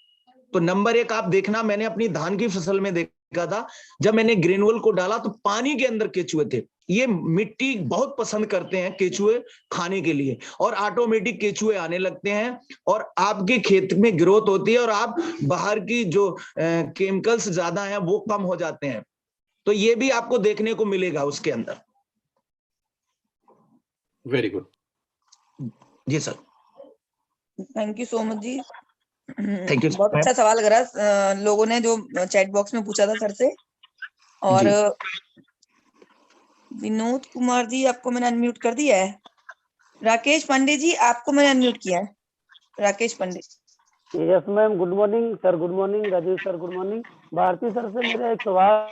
तो नंबर 1 आप देखना, मैंने अपनी धान की फसल में देखा था, जब मैंने ग्रेनुअल को डाला तो पानी के अंदर केचुए थे। ये मिट्टी बहुत पसंद करते हैं केचुए खाने के लिए और ऑटोमेटिक केचुए आने लगते हैं और आपके खेत में ग्रोथ होती है और आप बाहर की जो केमिकल्स ज्यादा हैं वो कम हो जाते हैं। तो ये भी आपको देखने को मिलेगा उसके अंदर। Very good ji sir, thank you so much ji. Thank you. बहुत अच्छा सवाल करा लोगों ने जो चैट बॉक्स में पूछा था सर से। और विनोद कुमार जी आपको मैंने अनम्यूट कर दिया है। राकेश पांडे जी आपको मैंने अनम्यूट किया है। Rakesh Pande. Yes ma'am, good morning sir. Good morning Rajesh sir. Good morning. Bharti sir से मेरा एक सवाल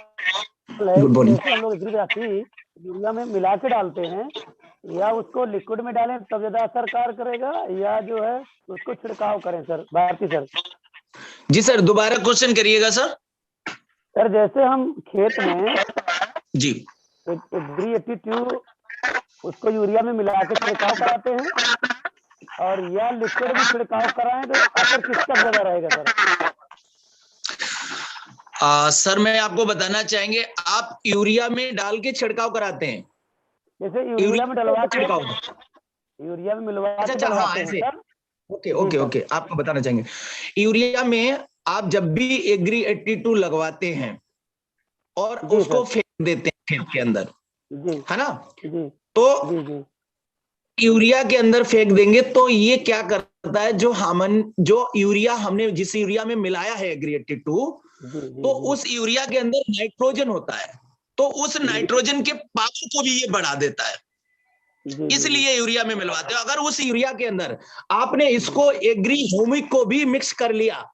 है, जैसे हम लोग यूरिया में मिला के डालते हैं या उसको लिक्विड में डालें तब ज्यादा असरकार करेगा या जो है उसको छिड़काव करें सर? भारती सर। जी सर, दोबारा क्वेश्चन करिएगा सर। सर जैसे हम खेत में जी एग्री 82 उसको यूरिया में मिला के छिड़काव कराते हैं और या लिक्विड में छिड़काव कराएं तो असर किसका ज्यादा रहेगा सर? सर मैं आपको बताना चाहेंगे, आप यूरिया में डाल के छिड़काव कराते हैं? जैसे यूरिया में डलवा के यूरिया में मिलवा के डलवाते हैं सर। ओके ओके ओके, आपको बताना चाहेंगे, यूरिया में आप जब भी एग्री 82 लगवाते हैं और उसको फेंक देते हैं खेत के अंदर, है ना? तो यूरिया के अंदर फेंक देंगे तो ये क्या करता है, जो यूरिया हमने जिस यूरिया में मिलाया है एग्री 82, तो उस यूरिया के अंदर नाइट्रोजन होता है, तो उस नाइट्रोजन के पावर को भी ये बढ़ा देता है, इसलिए यूरिया में मिलवाते हो। अगर उस यूरिया के अंदर आपने इसको एग्री ह्यूमिक को भी मिक्स कर लिया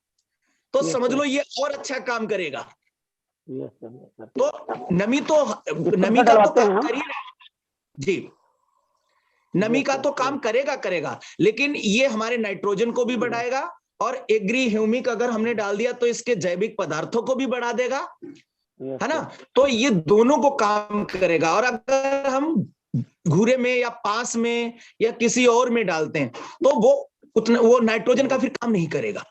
तो समझ लो ये और अच्छा काम करेगा। तो नमी का तो काम कर ही जी, नमी का तो काम करेगा, लेकिन ये हमारे नाइट्रोजन को भी बढ़ाएगा और एग्री ह्यूमिक अगर हमने डाल दिया तो इसके जैविक पदार्थों को भी बढ़ा देगा, है ना? तो ये दोनों को काम करेगा। और अगर हम घूरे में या पास में या किसी और में डालते हैं तो वो नाइट्रोजन का फिर काम नहीं करेगा।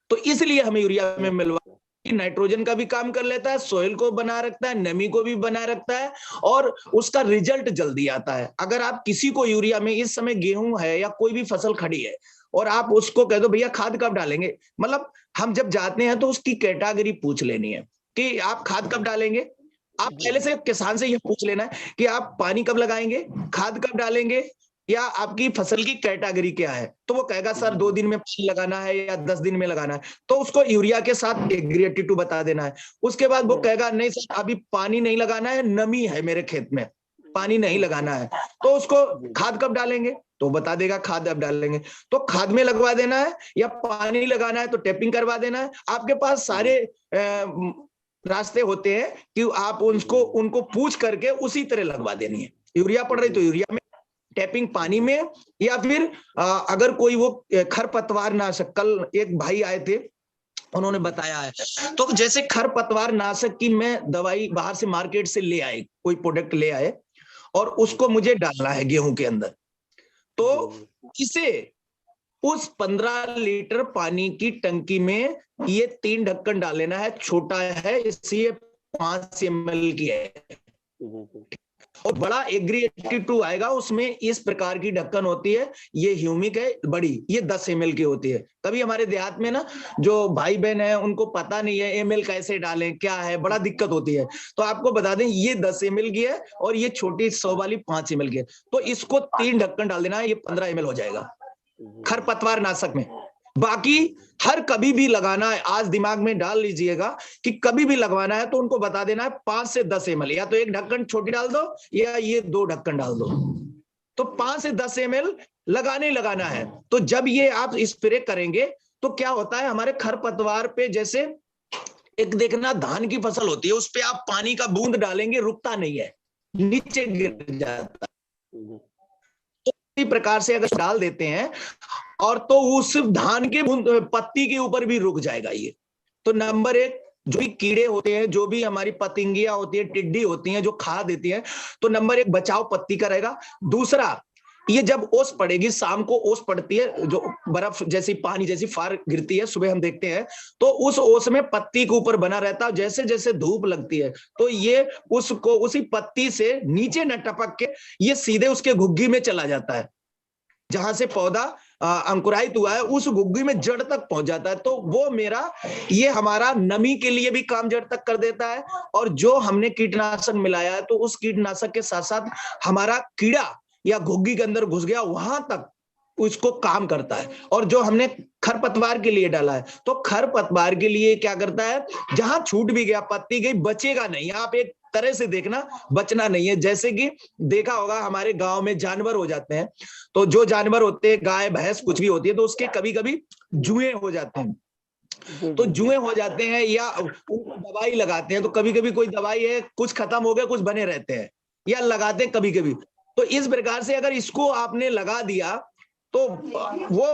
तो इसलिए हमें यूरिया में मिलवा, नाइट्रोजन का भी काम कर लेता है, सोइल को बना रखता है, नमी को भी बना रखता है और उसका रिजल्ट जल्दी आता है। अगर आप किसी को यूरिया में, इस समय गेहूं है या कोई भी फसल खड़ी है और आप उसको कह दो भैया खाद कब डालेंगे, मतलब हम जब जाते हैं तो उसकी कैटेगरी पूछ लेनी है कि आप खाद कब डालेंगे। आप पहले से किसान से यह पूछ लेना है कि आप पानी कब लगाएंगे, खाद कब डालेंगे, या आपकी फसल की कैटेगरी क्या है। तो वो कहेगा सर 2 दिन में पानी लगाना है या 10 दिन में लगाना है, तो उसको यूरिया के साथ एग्री 82 बता देना है। उसके बाद वो कहेगा नहीं सर अभी पानी नहीं लगाना है, नमी है मेरे खेत में, पानी नहीं लगाना है, तो उसको खाद कब डालेंगे तो बता देगा खाद अब डालेंगे। तो खाद में लगवा देना है या पानी लगाना है तो टैपिंग करवा देना है। आपके पास सारे रास्ते होते हैं कि आप उनको पूछ करके उसी तरह लगवा देनी है। यूरिया पड़ रही तो यूरिया में, टैपिंग पानी में, या फिर अगर कोई वो खरपतवार नाशक, कल एक भाई आए थे उन्होंने बताया है, तो जैसे खरपतवार नाशक की मैं दवाई बाहर से मार्केट से ले आए, कोई प्रोडक्ट ले आए और उसको मुझे डालना है गेहूं के अंदर, तो इसे उस 15 लीटर पानी की टंकी में ये 3 ढक्कन डाल लेना है। छोटा है इसलिए 5 ml की है, और बड़ा एग्री 82 आएगा, उसमें इस प्रकार की ढक्कन होती है। ये ह्यूमिक है बड़ी, ये 10 ml की होती है। कभी हमारे देहात में ना जो भाई बहन है उनको पता नहीं है ml कैसे डालें, क्या है, बड़ा दिक्कत होती है। तो आपको बता दें ये 10 ml की है और ये छोटी 100 वाली 5 ml की है। तो इसको 3 ढक्कन डाल देना है, ये 15 ml हो जाएगा खरपतवार नाशक में। बाकी हर कभी भी लगाना है, आज दिमाग में डाल लीजिएगा कि कभी भी लगवाना है तो उनको बता देना है 5 से 10 ml, या तो 1 ढक्कन छोटी डाल दो या ये 2 ढक्कन डाल दो। तो 5 से 10 ml लगाना है। तो जब ये आप स्प्रे करेंगे तो क्या होता है, हमारे खरपतवार पे जैसे एक देखना धान की फसल होती है, उस पे आप पानी का बूंद डालेंगे रुकता नहीं है, नीचे गिर जाता है। इसी प्रकार से अगर डाल देते हैं और तो उस धान के पत्ती के ऊपर भी रुक जाएगा ये। तो नंबर 1, जो भी कीड़े होते हैं, जो भी हमारी पतंगियां होती है, टिड्डी होती हैं जो खा देती हैं, तो नंबर 1 बचाव पत्ती का रहेगा। दूसरा, ये जब ओस पड़ेगी, शाम को ओस पड़ती है, जो बर्फ जैसी पानी जैसी फार गिरती है, सुबह हम देखते हैं, तो उस ओस में पत्ती के ऊपर बना रहता है। जैसे जैसे धूप लगती है तो ये उसको उसी पत्ती से नीचे न टपक के ये सीधे उसके घुग्गी में चला जाता है, जहां से पौधा अंकुरायित हुआ है उस घुग्गी में जड़ तक पहुंच जाता है। तो वो ये हमारा नमी के लिए भी काम जड़ तक कर देता है, और जो हमने कीटनाशक मिलाया है तो उस कीटनाशक के साथ साथ हमारा कीड़ा या घुग्गी के अंदर घुस गया वहां तक उसको काम करता है। और जो हमने खरपतवार के लिए डाला है, तो खरपतवार के लिए क्या करता है, जहां छूट भी गया, पत्ती गई, बचेगा नहीं। आप एक तरह से देखना, बचना नहीं है। जैसे कि देखा होगा हमारे गांव में जानवर हो जाते हैं, तो जो जानवर होते हैं, गाय भैंस कुछ भी होती है, तो उसके कभी कभी जुएं हो जाते हैं। तो जुएं हो जाते हैं या उनको दवाई लगाते हैं, तो कभी कभी कोई दवाई है, कुछ खत्म हो गया, कुछ बने रहते हैं, या लगाते हैं कभी कभी। तो इस प्रकार से अगर इसको आपने लगा दिया तो वो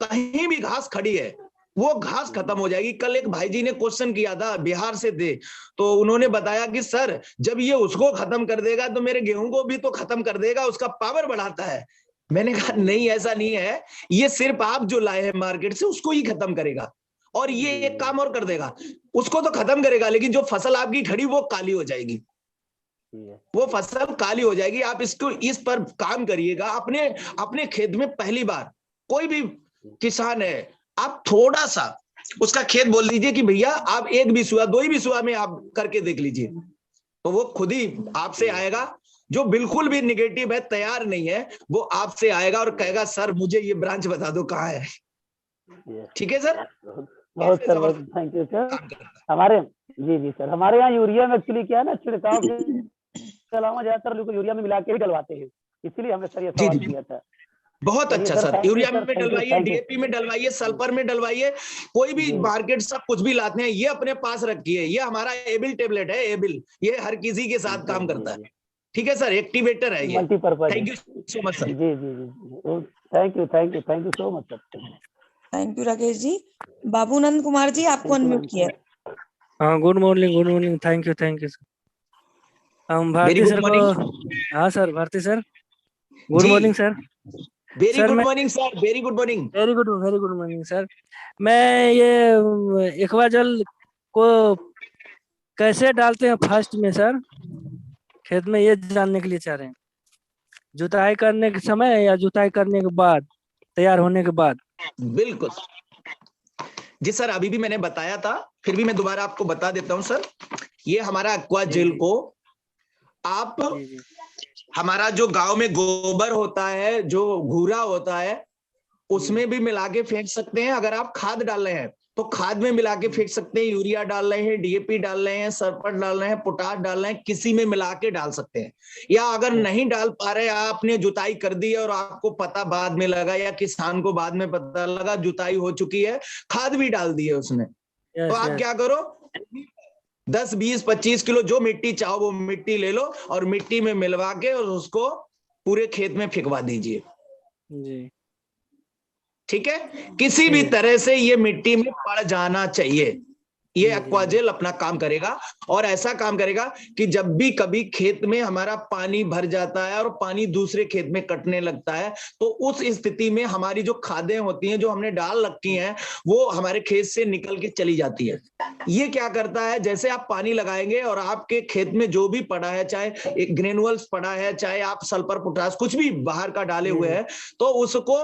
कहीं भी घास खड़ी है वो घास खत्म हो जाएगी। कल एक भाई जी ने क्वेश्चन किया था, बिहार से थे, तो उन्होंने बताया कि सर जब ये उसको खत्म कर देगा तो मेरे गेहूं को भी तो खत्म कर देगा, उसका पावर बढ़ाता है। मैंने कहा नहीं, ऐसा नहीं है, ये सिर्फ आप जो लाए हैं मार्केट से उसको ही खत्म करेगा, और ये एक काम और कर देगा, उसको तो खत्म करेगा लेकिन जो फसल आपकी खड़ी वो काली हो जाएगी, वो फसल काली हो जाएगी। आप इसको इस पर काम करिएगा अपने खेत में। पहली बार कोई भी किसान है, आप थोड़ा सा उसका खेत बोल दीजिए कि भैया आप 1 बिस्वा 2 ही बिस्वा में आप करके देख लीजिए, तो वो खुद ही आपसे आएगा। जो बिल्कुल भी निगेटिव है, तैयार नहीं है, वो आपसे आएगा और कहेगा सर मुझे ये ब्रांच बता दो कहाँ है। ठीक है सर, बहुत सर, बहुत थैंक यू सर। हमारे जी सर, हमारे यहाँ यूरिया में एक्चुअली क्या है ना, छिड़काव के अलावा ज्यादातर लोग यूरिया में मिला के ही डलवाते हैं, इसलिए हमने सर ये सवाल किया था। बहुत अच्छा सर, यूरिया में डलवाइए, डीएपी में डलवाइए, सल्फर में डलवाइए, कोई भी मार्केट सब कुछ भी लाते हैं, ये अपने पास रखिए। ये हमारा एबिल टेबलेट है, एबिल, ये हर किसी के साथ काम करता है। ठीक है सर, एक्टिवेटर है ये। Thank you so much sir. जी thank you so much sir. Thank you Rakesh ji. Babunand Kumar ji, आपको अनम्यूट किया है। हाँ, good morning, thank you sir. हम भारती सर को, हाँ sir, Bharti sir, good morning sir. Very good morning sir, very good morning, very good morning sir. मैं ये एक्वाजल को कैसे डालते हैं फर्स्ट में सर, खेत में, ये जानने के लिए चाह रहे हैं। जुताई करने के समय या जुताई करने के बाद, तैयार होने के बाद? बिल्कुल जी सर, अभी भी मैंने बताया था, फिर भी मैं दोबारा आपको बता देता हूँ सर। ये हमारा एक्वाजेल को आप हमारा जो गांव में गोबर होता है, जो घूरा होता है, उसमें भी मिला के फेंक सकते हैं। अगर आप खाद डाल रहे हैं तो खाद में मिला के फेंक सकते हैं, यूरिया डाल रहे हैं, डीएपी डाल रहे हैं, सल्फर डाल रहे हैं, पोटाश डाल रहे हैं, किसी में मिला के डाल सकते हैं। या अगर नहीं डाल पा रहे, आपने जुताई कर दी और आपको पता बाद में लगा, या किसान को बाद में पता लगा जुताई हो चुकी है, खाद भी डाल दी है उसने, तो आप क्या करो, 10, 20, 25 किलो जो मिट्टी चाहो वो मिट्टी ले लो और मिट्टी में मिलवा के और उसको पूरे खेत में फेंकवा दीजिए जी। ठीक है, किसी भी तरह से ये मिट्टी में पड़ जाना चाहिए। ये एक्वाजेल अपना काम करेगा और ऐसा काम करेगा कि जब भी कभी खेत में हमारा पानी भर जाता है और पानी दूसरे खेत में कटने लगता है, तो उस स्थिति में हमारी जो खादें होती हैं, जो हमने डाल रखी हैं, वो हमारे खेत से निकल के चली जाती है। ये क्या करता है, जैसे आप पानी लगाएंगे और आपके खेत में जो भी पड़ा है, चाहे ग्रेनुअल्स पड़ा है, चाहे आप सल्फर पोटास कुछ भी बाहर का डाले हुए हैं, तो उसको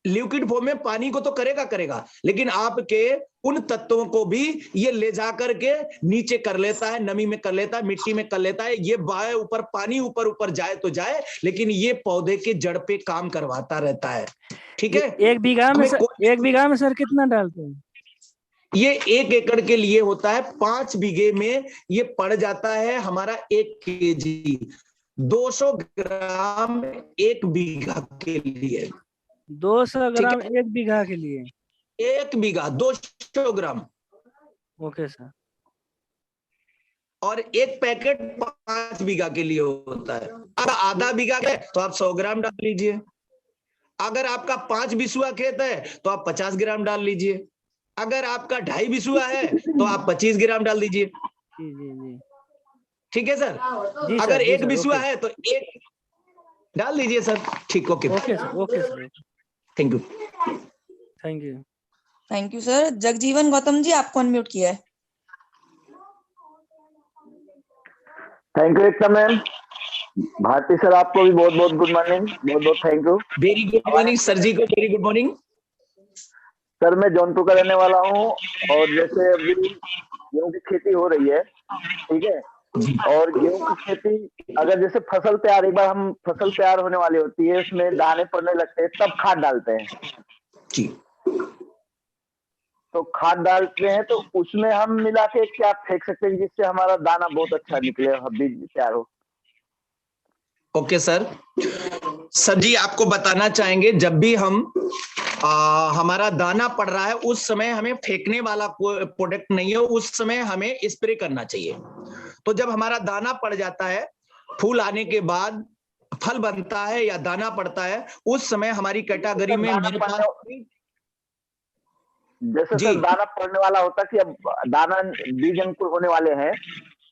लिक्विड फॉर्म में पानी को तो करेगा, लेकिन आपके उन तत्वों को भी ये ले जा करके नीचे कर लेता है, नमी में कर लेता है, मिट्टी में कर लेता है। ये बाय ऊपर पानी ऊपर जाए तो जाए, लेकिन ये पौधे के जड़ पे काम करवाता रहता है। ठीक है। 1 बीघा में सर कितना डालते हैं? ये 1 एकड़ के लिए होता है, 5 बीघे में ये पड़ जाता है हमारा 1 kg, 200 ग्राम 1 बीघा के लिए। 200 ग्राम 1 बीघा के लिए? 1 बीघा 200 ग्राम। Okay sir. और 1 पैकेट 5 बीघा के लिए होता है। अगर आधा बीघा है तो आप 100 ग्राम डाल लीजिए। अगर आपका 5 बिसुआ खेत है तो आप 50 ग्राम डाल लीजिए। अगर आपका 2.5 बिसुआ है तो आप 25 ग्राम डाल दीजिए। जी। ठीक है सर। जी अगर सर, 1 बिसुआ है तो 1 डाल दीजिए सर। ठीक। Okay sir. Thank you. Thank you sir. Jagjivan Gautam ji, आपको अनम्यूट किया है। Thank you Ekta ma'am. Bharti sir, आपको भी बहुत बहुत गुड मॉर्निंग, बहुत बहुत thank you. Very good morning sir जी को, वेरी गुड मॉर्निंग सर। मैं जौनपुर का रहने वाला हूँ और जैसे अभी गेहूं की खेती हो रही है, ठीक है, और गेहूं की खेती अगर जैसे फसल तैयार, एक बार हम फसल तैयार होने वाली होती है, उसमें दाने पड़ने लगते हैं, तब खाद डालते हैं जी। तो खाद डालते हैं तो उसमें हम मिला के क्या फेंक सकते हैं जिससे हमारा दाना बहुत अच्छा निकले और बीज तैयार हो? ओके सर जी, आपको बताना चाहेंगे, जब भी हम हमारा दाना पड़ रहा है उस समय हमें फेंकने वाला कोई प्रोडक्ट नहीं है, उस समय हमें स्प्रे करना चाहिए। तो जब हमारा दाना पड़ जाता है, फूल आने के बाद फल बनता है या दाना पड़ता है, उस समय हमारी कैटेगरी में मेरे पास जैसे सर दाना पड़ने वाला होता कि अब दाना बीज अंकुर होने वाले हैं,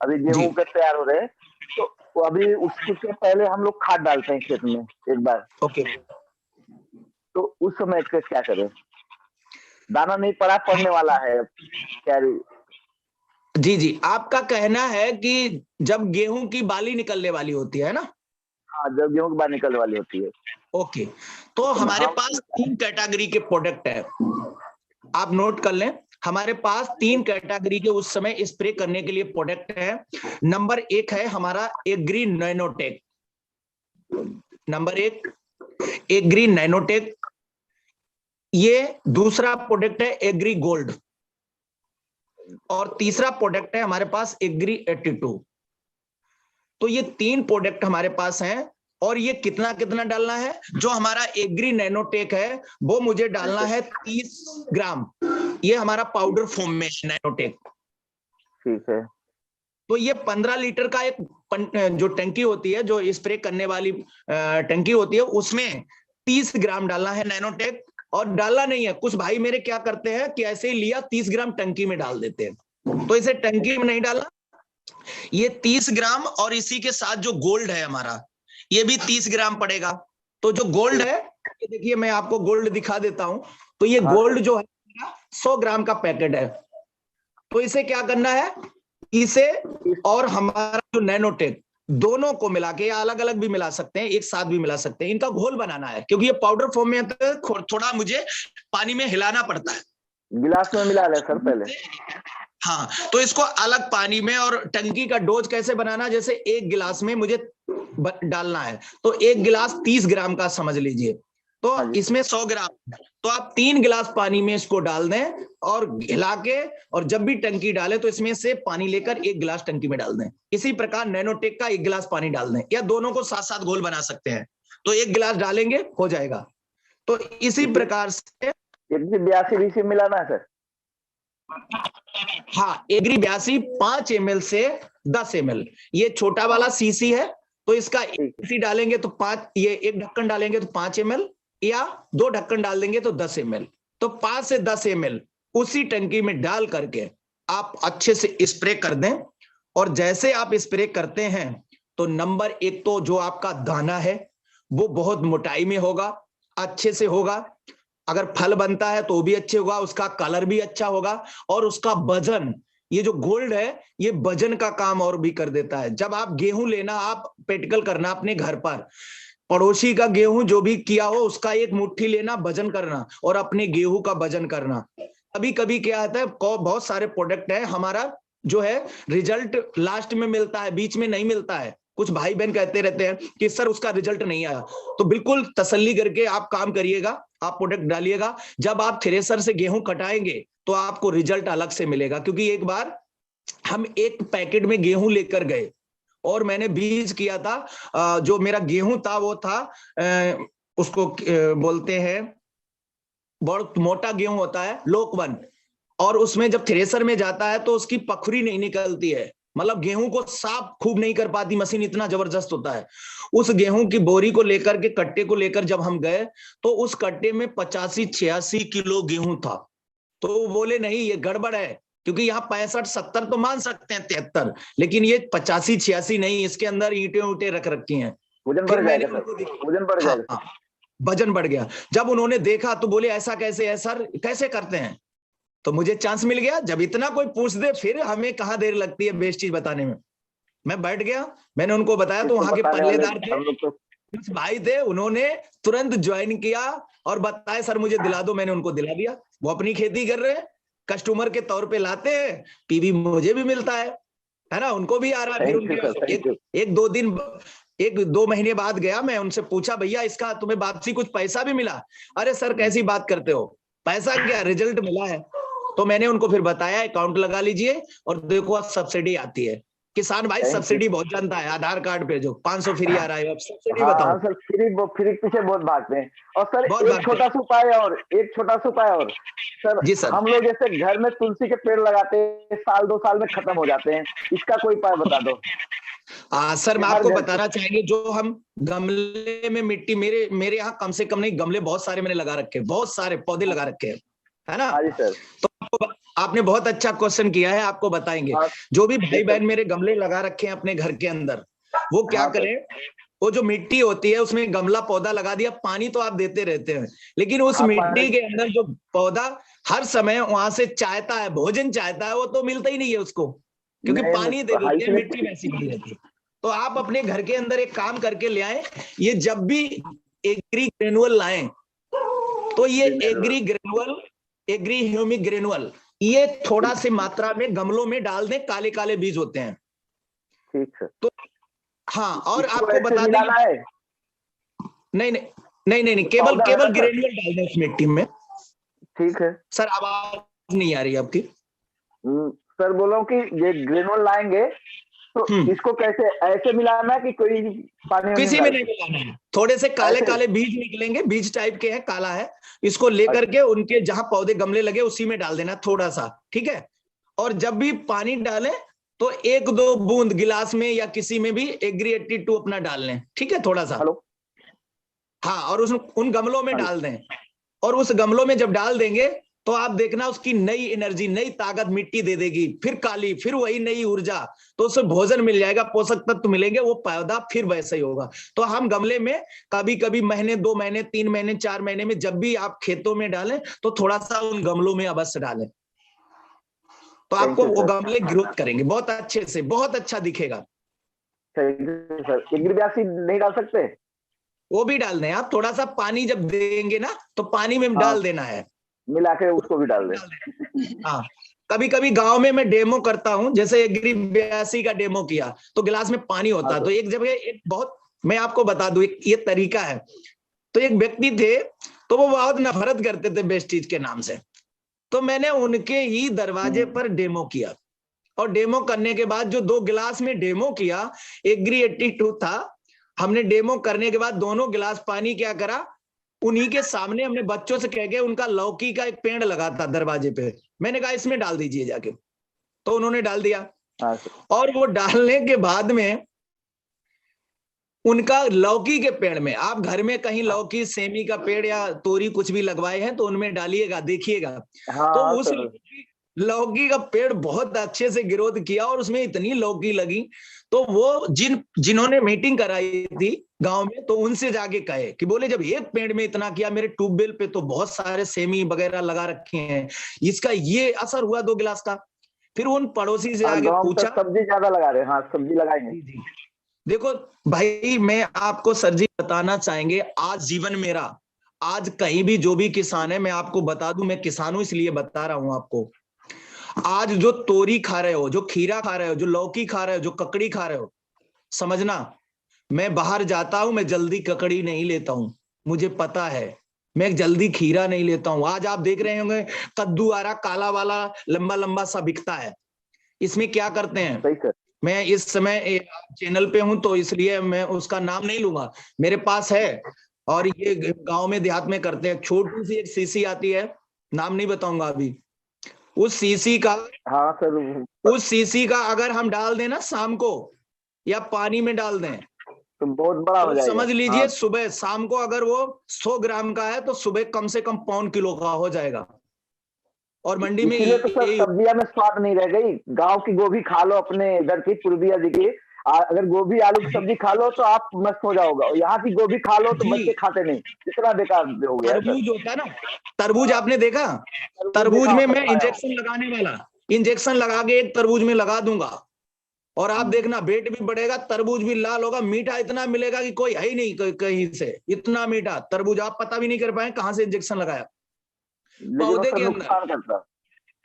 अभी गेहूं के तैयार हो रहे हैं, तो अभी उसके पहले हम लोग खाद डालते हैं खेत में एक बार। ओके। तो उस समय क्या करें? दाना नहीं पड़ा, पड़ने वाला है क्या? जी, आपका कहना है कि जब गेहूं की बाली निकलने वाली होती है ना? हाँ, जब गेहूं की बाली निकलने वाली होती है। ओके, तो हमारे पास 3 कैटेगरी के प्रोडक्ट है, आप नोट कर लें। हमारे पास 3 कैटेगरी के उस समय स्प्रे करने के लिए प्रोडक्ट है। नंबर 1 है हमारा Agri Nanotech. Number 1 Agri Nanotech. ये दूसरा प्रोडक्ट है एग्री गोल्ड, और तीसरा प्रोडक्ट है हमारे पास एग्री 82। तो ये 3 प्रोडक्ट हमारे पास हैं। और ये कितना डालना है? जो हमारा एग्री नैनोटेक है वो मुझे डालना है 30 ग्राम। ये हमारा पाउडर फॉर्म में है नैनोटेक। ठीक है। तो ये 15 लीटर का एक जो टंकी होती है, जो स्प्रे करने वाली टंकी होती है, उसमें 30 ग्राम डालना है नैनोटेक। और डालना नहीं है, कुछ भाई मेरे क्या करते हैं कि ऐसे ही लिया 30 ग्राम टंकी में डाल देते हैं, तो इसे टंकी में नहीं डालना। ये 30 ग्राम और इसी के साथ जो गोल्ड है हमारा, ये भी 30 ग्राम पड़ेगा। तो जो गोल्ड है, देखिए मैं आपको गोल्ड दिखा देता हूं। तो ये गोल्ड जो है 100 ग्राम का पैकेट है। तो इसे क्या करना है, इसे और हमारा जो नैनोटेक दोनों को मिला के, या अलग अलग भी मिला सकते हैं, एक साथ भी मिला सकते हैं, इनका घोल बनाना है। क्योंकि ये पाउडर फॉर्म में तो थोड़ा मुझे पानी में हिलाना पड़ता है। गिलास में मिला ले सर पहले। हाँ, तो इसको अलग पानी में, और टंकी का डोज कैसे बनाना, जैसे 1 गिलास में मुझे डालना है, तो 1 गिलास 30 ग्राम का समझ लीजिए, तो इसमें 100 ग्राम, तो आप 3 गिलास पानी में इसको डाल दें और हिला के, और जब भी टंकी डालें तो इसमें से पानी लेकर 1 गिलास टंकी में डाल दें। इसी प्रकार नैनोटेक का 1 गिलास पानी डाल दें, या दोनों को साथ साथ घोल बना सकते हैं। तो 1 गिलास डालेंगे, हो जाएगा। तो इसी प्रकार से 82 मिलाना है सर। हाँ, एग्री 82 5 ml से 10 ml। ये छोटा वाला सीसी है, तो इसका सीसी डालेंगे तो 5, ये 1 ढक्कन डालेंगे तो 5 ml, या 2 ढक्कन डाल देंगे तो 10 ml। तो 5 से 10 ml उसी टंकी में डाल करके आप अच्छे से स्प्रे कर दें। और जैसे आप स्प्रे करते हैं तो नंबर 1 तो जो आपका दाना है वो बहुत मोटाई में होगा, अच्छे से होगा। अगर फल बनता है तो भी अच्छे होगा, उसका कलर भी अच्छा होगा, और उसका वजन, ये जो गोल्ड है ये वजन का काम और भी कर देता है। जब आप गेहूं लेना, आप प्रैक्टिकल करना अपने घर पर, पड़ोसी का गेहूं जो भी किया हो उसका एक मुट्ठी लेना, वजन करना, और अपने गेहूं का वजन करना। कभी कभी क्या आता है, बहुत सारे प्रोडक्ट है, हमारा जो है रिजल्ट लास्ट में मिलता है, बीच में नहीं मिलता है। कुछ भाई बहन कहते रहते हैं कि सर उसका रिजल्ट नहीं आया, तो बिल्कुल तसल्ली करके आप काम करिएगा, आप प्रोडक्ट डालिएगा। जब आप थ्रेसर से गेहूं कटाएंगे तो आपको रिजल्ट अलग से मिलेगा। क्योंकि एक बार हम एक पैकेट में गेहूं लेकर गए और मैंने बीज किया था, जो मेरा गेहूं था वो था, उसको बोलते हैं, बहुत मोटा गेहूं होता है, लोकवन, और उसमें जब थ्रेसर में जाता है तो उसकी पखुरी नहीं निकलती है, मतलब गेहूं को साफ खूब नहीं कर पाती मशीन, इतना जबरदस्त होता है। उस गेहूं की बोरी को लेकर के, कट्टे को लेकर जब हम गए तो उस कट्टे में 85-86 किलो गेहूं था। तो वो बोले नहीं ये गड़बड़ है, क्योंकि यहाँ 65-70 तो मान सकते हैं, 73, लेकिन ये 85-86 नहीं, इसके अंदर ईंटें ऊंटे रख रखी हैं। वजन बढ़ जाएगा। वजन बढ़ गया। जब उन्होंने देखा तो बोले ऐसा कैसे है सर, कैसे करते हैं? तो मुझे चांस मिल गया। जब इतना कोई पूछ दे फिर हमें कहाँ देर लगती है बेस्ट चीज बताने में। मैं बैठ गया, मैंने उनको बताया, तो वहां के पल्लेदार थे, कुछ भाई थे, उन्होंने तुरंत ज्वाइन किया और बताया सर मुझे दिला दो। मैंने उनको दिला दिया। वो अपनी खेती कर रहे हैं, कस्टमर के तौर पे लाते हैं, पीवी मुझे भी मिलता है ना, उनको भी आ रहा है। फिर उनके एक दो महीने बाद गया, मैं उनसे पूछा भैया इसका तुम्हें वापसी कुछ पैसा भी मिला? अरे सर कैसी बात करते हो, पैसा क्या, रिजल्ट मिला है। तो मैंने उनको फिर बताया अकाउंट लगा लीजिए और देखो अब सब्सिडी आती है। किसान भाई सब्सिडी बहुत जानता है, आधार कार्ड पे जो 500 फ्री आ रहा है, अब सब्सिडी बताओ। सर फ्री पीछे बहुत भागते हैं। और सर एक छोटा सा उपाय और सर, हम लोग जैसे घर में तुलसी के पेड़ लगाते हैं, साल 2 साल में खत्म हो जाते हैं, इसका कोई उपाय बता दो। सर मैं आपको बताना चाहेंगे, जो हम गमले में मिट्टी, मेरे यहाँ कम से कम नहीं, गमले बहुत सारे मैंने लगा रखे, बहुत सारे पौधे लगा रखे हैं, है ना। सर तो आपने बहुत अच्छा क्वेश्चन किया है, आपको बताएंगे। जो भी भाई बहन मेरे गमले लगा रखे हैं अपने घर के अंदर, वो क्या करें, वो जो मिट्टी होती है उसमें गमला पौधा लगा दिया, पानी तो आप देते रहते हैं, लेकिन उस मिट्टी के अंदर जो पौधा हर समय वहां से चाहता है, भोजन चाहता है, वो तो मिलता ही नहीं है उसको, क्योंकि पानी दे देते हैं, मिट्टी वैसी नहीं रहती। तो आप अपने घर के अंदर एक काम करके ले आए, ये जब भी एग्री ग्रेनुअल लाएं तो ये एग्री ह्यूमिक ग्रेनुअल ये थोड़ा सी मात्रा में गमलों में डाल दें, काले काले बीज होते हैं। ठीक है। तो हाँ, और आपको बता दें, नहीं, केवल ग्रेनुअल डाल दें उस मिट्टी में। ठीक है सर, आवाज नहीं आ रही आपकी। सर बोलो कि ये ग्रेनुअल लाएंगे तो इसको कैसे, ऐसे मिलाना है कि कोई पानी किसी में नहीं मिलाना है। थोड़े से काले काले बीज निकलेंगे, बीज टाइप के हैं, काला है, इसको लेकर के उनके जहां पौधे गमले लगे उसी में डाल देना थोड़ा सा, ठीक है। और जब भी पानी डालें तो 1-2 बूंद गिलास में या किसी में भी एग्री 82 अपना डाल लें, ठीक है, थोड़ा सा। हाँ, और उन गमलों में डाल दें, और उस गमलों में जब डाल देंगे तो आप देखना उसकी नई एनर्जी, नई ताकत मिट्टी दे देगी, फिर काली, फिर वही नई ऊर्जा, तो उससे भोजन मिल जाएगा, पोषक तत्व मिलेंगे, वो पौधा फिर वैसे ही होगा। तो हम गमले में कभी कभी महीने, 2 महीने, 3 महीने, 4 महीने में जब भी आप खेतों में डालें तो थोड़ा सा उन गमलों में अवश्य डालें, तो आपको वो गमले ग्रोथ करेंगे बहुत अच्छे से, बहुत अच्छा दिखेगा। सर एग्री ब्यासी नहीं डाल सकते? वो भी डाल दें आप, थोड़ा सा पानी जब देंगे ना तो पानी में डाल देना है, मिला के उसको भी डाल दें। हाँ, कभी कभी गांव में मैं डेमो करता हूं, जैसे एग्री 82 का डेमो किया तो गिलास में पानी होता है। तो एक जगह एक बहुत, मैं आपको बता दूं, ये तरीका है। तो एक व्यक्ति थे, तो वो बहुत नफरत करते थे वेस्टीज के नाम से, तो मैंने उनके ही दरवाजे पर डेमो किया, और डेमो करने के बाद जो 2 गिलास में डेमो किया, एग्री 82 था, हमने डेमो करने के बाद दोनों गिलास पानी क्या करा, उन्हीं के सामने हमने बच्चों से कह के, उनका लौकी का एक पेड़ लगा था दरवाजे पे, मैंने कहा इसमें डाल दीजिए जाके, तो उन्होंने डाल दिया। और वो डालने के बाद में उनका लौकी के पेड़ में, आप घर में कहीं लौकी, सेमी का पेड़ या तोरी कुछ भी लगवाए हैं तो उनमें डालिएगा, देखिएगा। तो लौकी का पेड़ बहुत अच्छे से ग्रोथ किया और उसमें इतनी लौकी लगी, तो वो जिन्होंने मीटिंग कराई थी गांव में, तो उनसे जाके कहे कि बोले जब एक पेड़ में इतना किया, मेरे ट्यूबवेल पे तो बहुत सारे सेमी वगैरह लगा रखे हैं, इसका ये असर हुआ 2 गिलास का। फिर उन पड़ोसी से आगे पूछा, सब्जी ज्यादा लगा रहे हैं। हाँ, सब्जी लगाएंगे। जी। देखो भाई, मैं आपको सर जी बताना चाहेंगे, आज जीवन मेरा, आज कहीं भी जो भी किसान है, मैं आपको बता दूं, मैं किसान हूं इसलिए बता रहा हूं आपको, आज जो तोरी खा रहे हो, जो खीरा खा रहे हो, जो लौकी खा रहे हो, जो ककड़ी खा रहे हो, समझना, मैं बाहर जाता हूं, मैं जल्दी ककड़ी नहीं लेता हूं, मुझे पता है, मैं जल्दी खीरा नहीं लेता हूं। आज आप देख रहे होंगे कद्दू आ रहा, काला वाला लंबा लंबा सा बिकता है, इसमें क्या करते हैं, मैं इस समय चैनल पे हूं तो इसलिए मैं उसका नाम नहीं लूंगा, मेरे पास है, और ये गांव में देहात में करते हैं, छोटी सी एक सीसी आती है, नाम नहीं बताऊंगा अभी, उस सीसी का, हाँ सर, उस सीसी का अगर हम डाल दें ना शाम को, या पानी में डाल दें, तो बहुत बड़ा हो तो जाएगा। समझ लीजिए हाँ। सुबह शाम को अगर वो 100 ग्राम का है तो सुबह कम से कम 1.25 किलो का हो जाएगा। और मंडी में इसीलिए तो सर सब्जियां में स्वाद नहीं रह गई। गांव की गोभी खा लो, अपने इधर की पूर्विया जी की, अगर गोभी आलू की सब्जी खा लो तो आप मस्त हो जाओगे, और यहाँ की गोभी खा लो तो बच्चे खाते नहीं, इतना बेकार हो गया। तरबूज होता है ना, तरबूज आपने देखा, तरबूज में मैं इंजेक्शन लगाने वाला, इंजेक्शन लगा के एक तरबूज में लगा दूंगा, और आप देखना वेट भी बढ़ेगा, तरबूज भी लाल होगा, मीठा इतना मिलेगा कि कोई है ही नहीं कहीं से, इतना मीठा तरबूज, आप पता भी नहीं कर पाए कहां से इंजेक्शन लगाया पौधे के अंदर।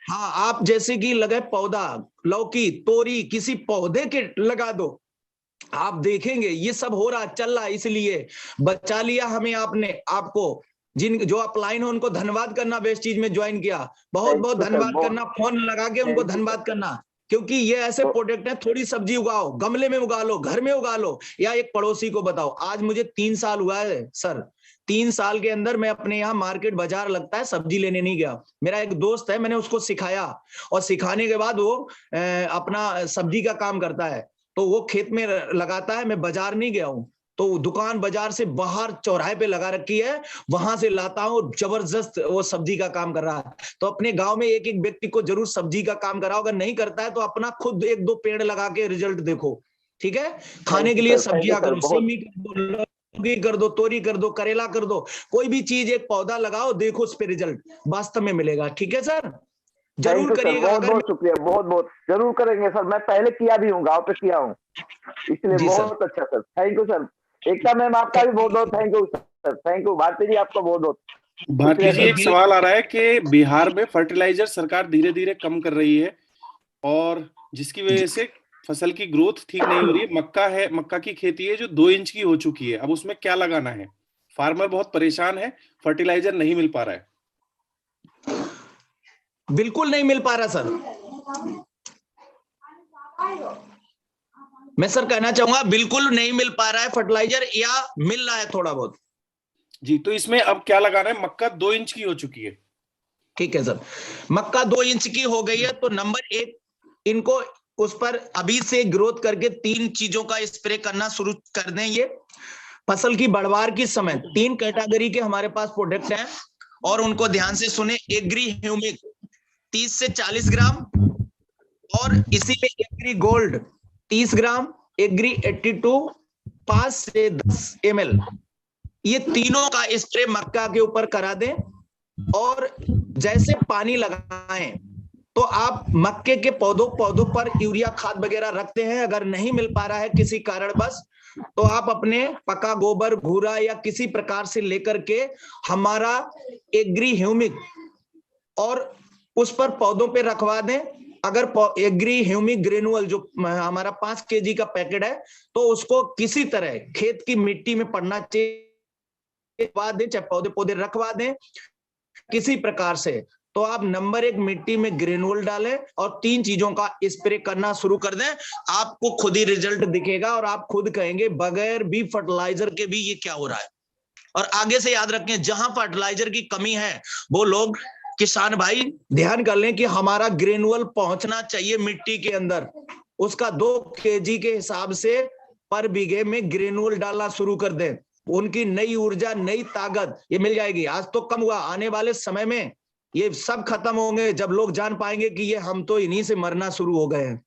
हाँ, आप जैसे कि लगे पौधा, लौकी, तोरी, किसी पौधे के लगा दो, आप देखेंगे ये सब हो रहा, चल रहा, इसलिए बचा लिया हमें आपने, आपको जिन जो अपलाइन हो उनको धन्यवाद करना, बेस्ट चीज में ज्वाइन किया, बहुत बहुत धन्यवाद करना, फोन लगा के उनको धन्यवाद करना, क्योंकि ये ऐसे प्रोडक्ट है, थोड़ी सब्जी उगाओ, गमले में उगा लो, घर में उगा लो, या एक पड़ोसी को बताओ। आज मुझे 3 साल हुआ है सर, 3 साल के अंदर मैं अपने यहाँ मार्केट बाजार लगता है, सब्जी लेने नहीं गया, मेरा एक दोस्त है, मैंने उसको सिखाया, और सिखाने के बाद वो अपना सब्जी का काम करता है, तो वो खेत में लगाता है, मैं बाजार नहीं गया हूँ, तो दुकान बाजार से बाहर चौराहे पे लगा रखी है, वहां से लाता हूँ, जबरदस्त वो सब्जी का काम कर रहा है। तो अपने गांव में एक एक व्यक्ति को जरूर सब्जी का काम कराओ, अगर नहीं करता है तो अपना खुद 1-2 पेड़ लगा के रिजल्ट देखो, ठीक है। खाने के लिए सब्जियां करो, सेमी कर दो, लौकी कर दो, तोरी कर दो, करेला कर दो, कोई भी चीज एक पौधा लगाओ, देखो उस पे रिजल्ट वास्तव में मिलेगा, ठीक है सर, जरूर करिएगा। बहुत बहुत शुक्रिया, बहुत बहुत जरूर करेंगे सर, मैं पहले किया भी हूँ, गाँव पे किया हूँ, इसलिए बहुत अच्छा sir, thank you sir. Ekta ma'am आपका भी बहुत बहुत thank you sir, thank you. Bharti ji आपका बहुत बहुत। भारती जी, एक सवाल आ रहा है कि बिहार में फर्टिलाइजर सरकार धीरे धीरे कम कर रही है, और जिसकी वजह से फसल की ग्रोथ ठीक नहीं हो रही है। मक्का है, मक्का की खेती है जो 2 इंच की हो चुकी है, अब उसमें क्या लगाना है? फार्मर बहुत परेशान है, फर्टिलाइजर नहीं मिल पा रहा है। बिल्कुल नहीं मिल पा रहा सर, मैं सर कहना चाहूंगा बिल्कुल नहीं मिल पा रहा है फर्टिलाइजर, या मिल रहा है थोड़ा बहुत जी। तो इसमें अब क्या लगाना है? मक्का 2 इंच की हो चुकी है। ठीक है सर, मक्का 2 इंच की हो गई है, तो नंबर 1 इनको उस पर अभी से ग्रोथ करके 3 चीजों का स्प्रे करना शुरू कर दें। ये फसल की बढ़वार की समय 3 कैटेगरी के हमारे पास प्रोडक्ट हैं, और उनको ध्यान से सुने। एग्री ह्यूमिक 30 से 40 ग्राम, और इसी में एग्री गोल्ड 30 ग्राम, एग्री 82 5 से 10 ml, ये तीनों का स्प्रे मक्का के ऊपर करा दें। और जैसे पानी लगाएं तो आप मक्के के पौधों पर यूरिया खाद वगैरह रखते हैं, अगर नहीं मिल पा रहा है किसी कारणवश, तो आप अपने पका गोबर, घूरा या किसी प्रकार से लेकर के हमारा एग्री ह्यूमिक और उस पर पौधों पे रखवा दें। अगर एग्री ह्यूमिक ग्रेनुअल जो हमारा 5 kg का पैकेट है, तो उसको किसी तरह खेत की मिट्टी में पड़ना चाहिए, चाहे पौधे रखवा दें किसी प्रकार से। तो आप नंबर 1 मिट्टी में ग्रेनुअल डालें और 3 चीजों का स्प्रे करना शुरू कर दें, आपको खुद ही रिजल्ट दिखेगा और आप खुद कहेंगे बगैर भी फर्टिलाइजर के भी ये क्या हो रहा है। और आगे से याद रखें, जहां फर्टिलाइजर की कमी है वो लोग किसान भाई ध्यान कर लें कि हमारा ग्रेनुअल पहुंचना चाहिए मिट्टी के अंदर, उसका 2 kg के हिसाब से पर बीघे में ग्रेनुअल डालना शुरू कर दें। उनकी नई ऊर्जा, नई ताकत ये मिल जाएगी। आज तो कम हुआ, आने वाले समय में ये सब खत्म होंगे जब लोग जान पाएंगे कि ये हम तो इन्हीं से मरना शुरू हो गए हैं,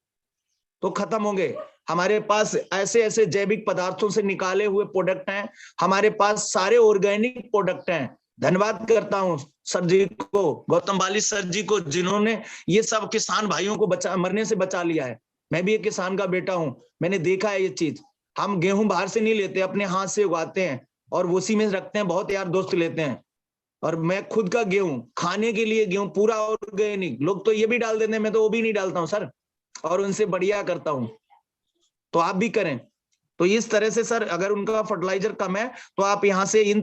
तो खत्म होंगे। हमारे पास ऐसे ऐसे जैविक पदार्थों से निकाले हुए प्रोडक्ट हैं, हमारे पास सारे ऑर्गेनिक प्रोडक्ट हैं। धन्यवाद करता हूं सर जी को, गौतम बाली सर जी को, जिन्होंने ये सब किसान भाइयों को मरने से बचा लिया है। मैं भी एक किसान का बेटा हूं, मैंने देखा है ये चीज। हम गेहूं बाहर से नहीं लेते, अपने हाथ से उगाते हैं और उसी में रखते हैं, बहुत यार दोस्त लेते हैं। और मैं खुद का गेहूं खाने के लिए, गेहूं पूरा ऑर्गेनिक, लोग तो ये भी डाल देते हैं, मैं तो वो भी नहीं डालता हूं सर, और उनसे बढ़िया करता हूं। तो आप भी करें। तो इस तरह से सर, अगर उनका फर्टिलाइजर कम है तो आप यहाँ से इन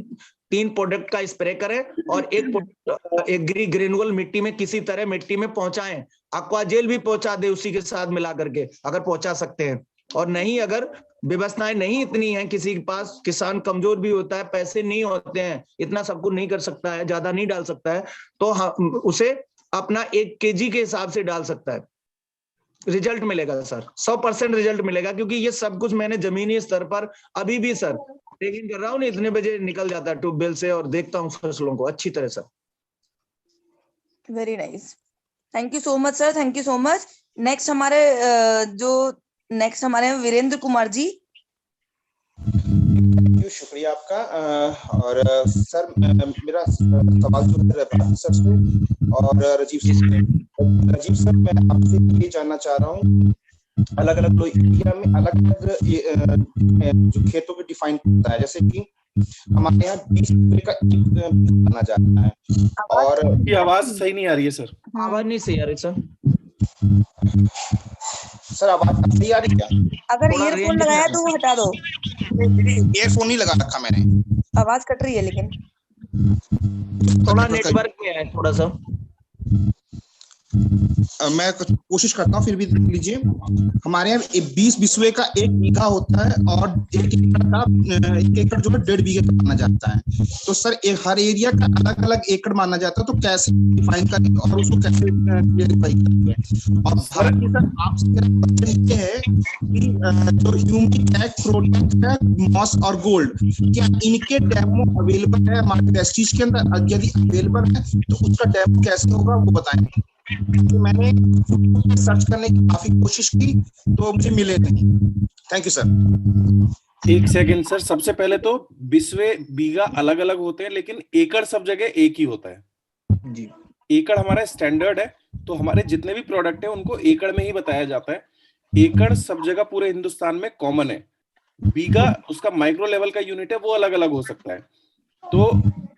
3 प्रोडक्ट का स्प्रे करें और एक एग्री ग्रेनुअल मिट्टी में किसी तरह मिट्टी में पहुंचाएं। एक्वाजेल भी पहुंचा दे उसी के साथ मिला करके, अगर पहुंचा सकते हैं। और नहीं, अगर व्यवस्थाएं नहीं इतनी हैं, किसी के पास, किसान कमजोर भी होता है, पैसे नहीं होते हैं, इतना सब कुछ नहीं कर सकता है, ज्यादा नहीं डाल सकता है, तो उसे अपना 1 kg के हिसाब से डाल सकता है। रिजल्ट मिलेगा सर, 100% रिजल्ट मिलेगा, क्योंकि ये सब कुछ मैंने जमीनी स्तर पर अभी भी सर टेकिंग कर रहा हूँ। इतने बजे निकल जाता है ट्यूबवेल से और देखता हूँ फसलों को अच्छी तरह sir. Very nice, thank you so much sir, thank you so much. Next हमारे हैं वीरेंद्र कुमार जी। शुक्रिया आपका। और सर मेरा सवाल जो है सर से और राजीव सर, मैं आपसे ये जानना चाह रहा हूँ, अलग अलग एरिया में अलग अलग जो खेतों को डिफाइन करता है, जैसे कि हमारे यहाँ 20 रुपए का माना जाता है। और ये आवाज सही नहीं आ रही है सर, आवाज नहीं सही आ रही सर। सर आवाज सही आ रही क्या? अगर ईयरफोन लगाया तो वो हटा दो। ईयरफोन नहीं लगा रखा मैंने। आवाज कट रही है लेकिन थोड़ा नेटवर्क में है थोड़ा सा। मैं कोशिश करता हूँ, फिर भी देख लीजिए। हमारे यहाँ 20 बिस्वे का 1 बीघा होता है और 1 एकड़ जो है 1.5 बीघे का माना जाता है। तो सर हर एरिया का अलग अलग एकड़ माना जाता है, तो कैसे डिफाइन करें और उसको कैसे वेरीफाई करें? और भारत की सर आपसे मेरा क्वेश्चन ये है कि जो ह्यूमिक एग प्रोडक्ट है मॉस और गोल्ड, क्या इनके डेमो अवेलेबल है हमारे वेस्टीज के अंदर? यदि अवेलेबल है तो उसका डेमो कैसे होगा वो बताएंगे। तो मैंने सर्च करने की काफी कोशिश की तो मुझे मिले नहीं। Thank you sir. 1 second sir, सबसे पहले तो बिस्वे बीघा अलग अलग होते हैं, लेकिन एकड़ सब जगह एक ही होता है जी। एकड़ हमारा स्टैंडर्ड है, तो हमारे जितने भी प्रोडक्ट है उनको एकड़ में ही बताया जाता है। एकड़ सब जगह पूरे हिंदुस्तान में कॉमन है। बीघा उसका माइक्रो लेवल का यूनिट है, वो अलग अलग हो सकता है। तो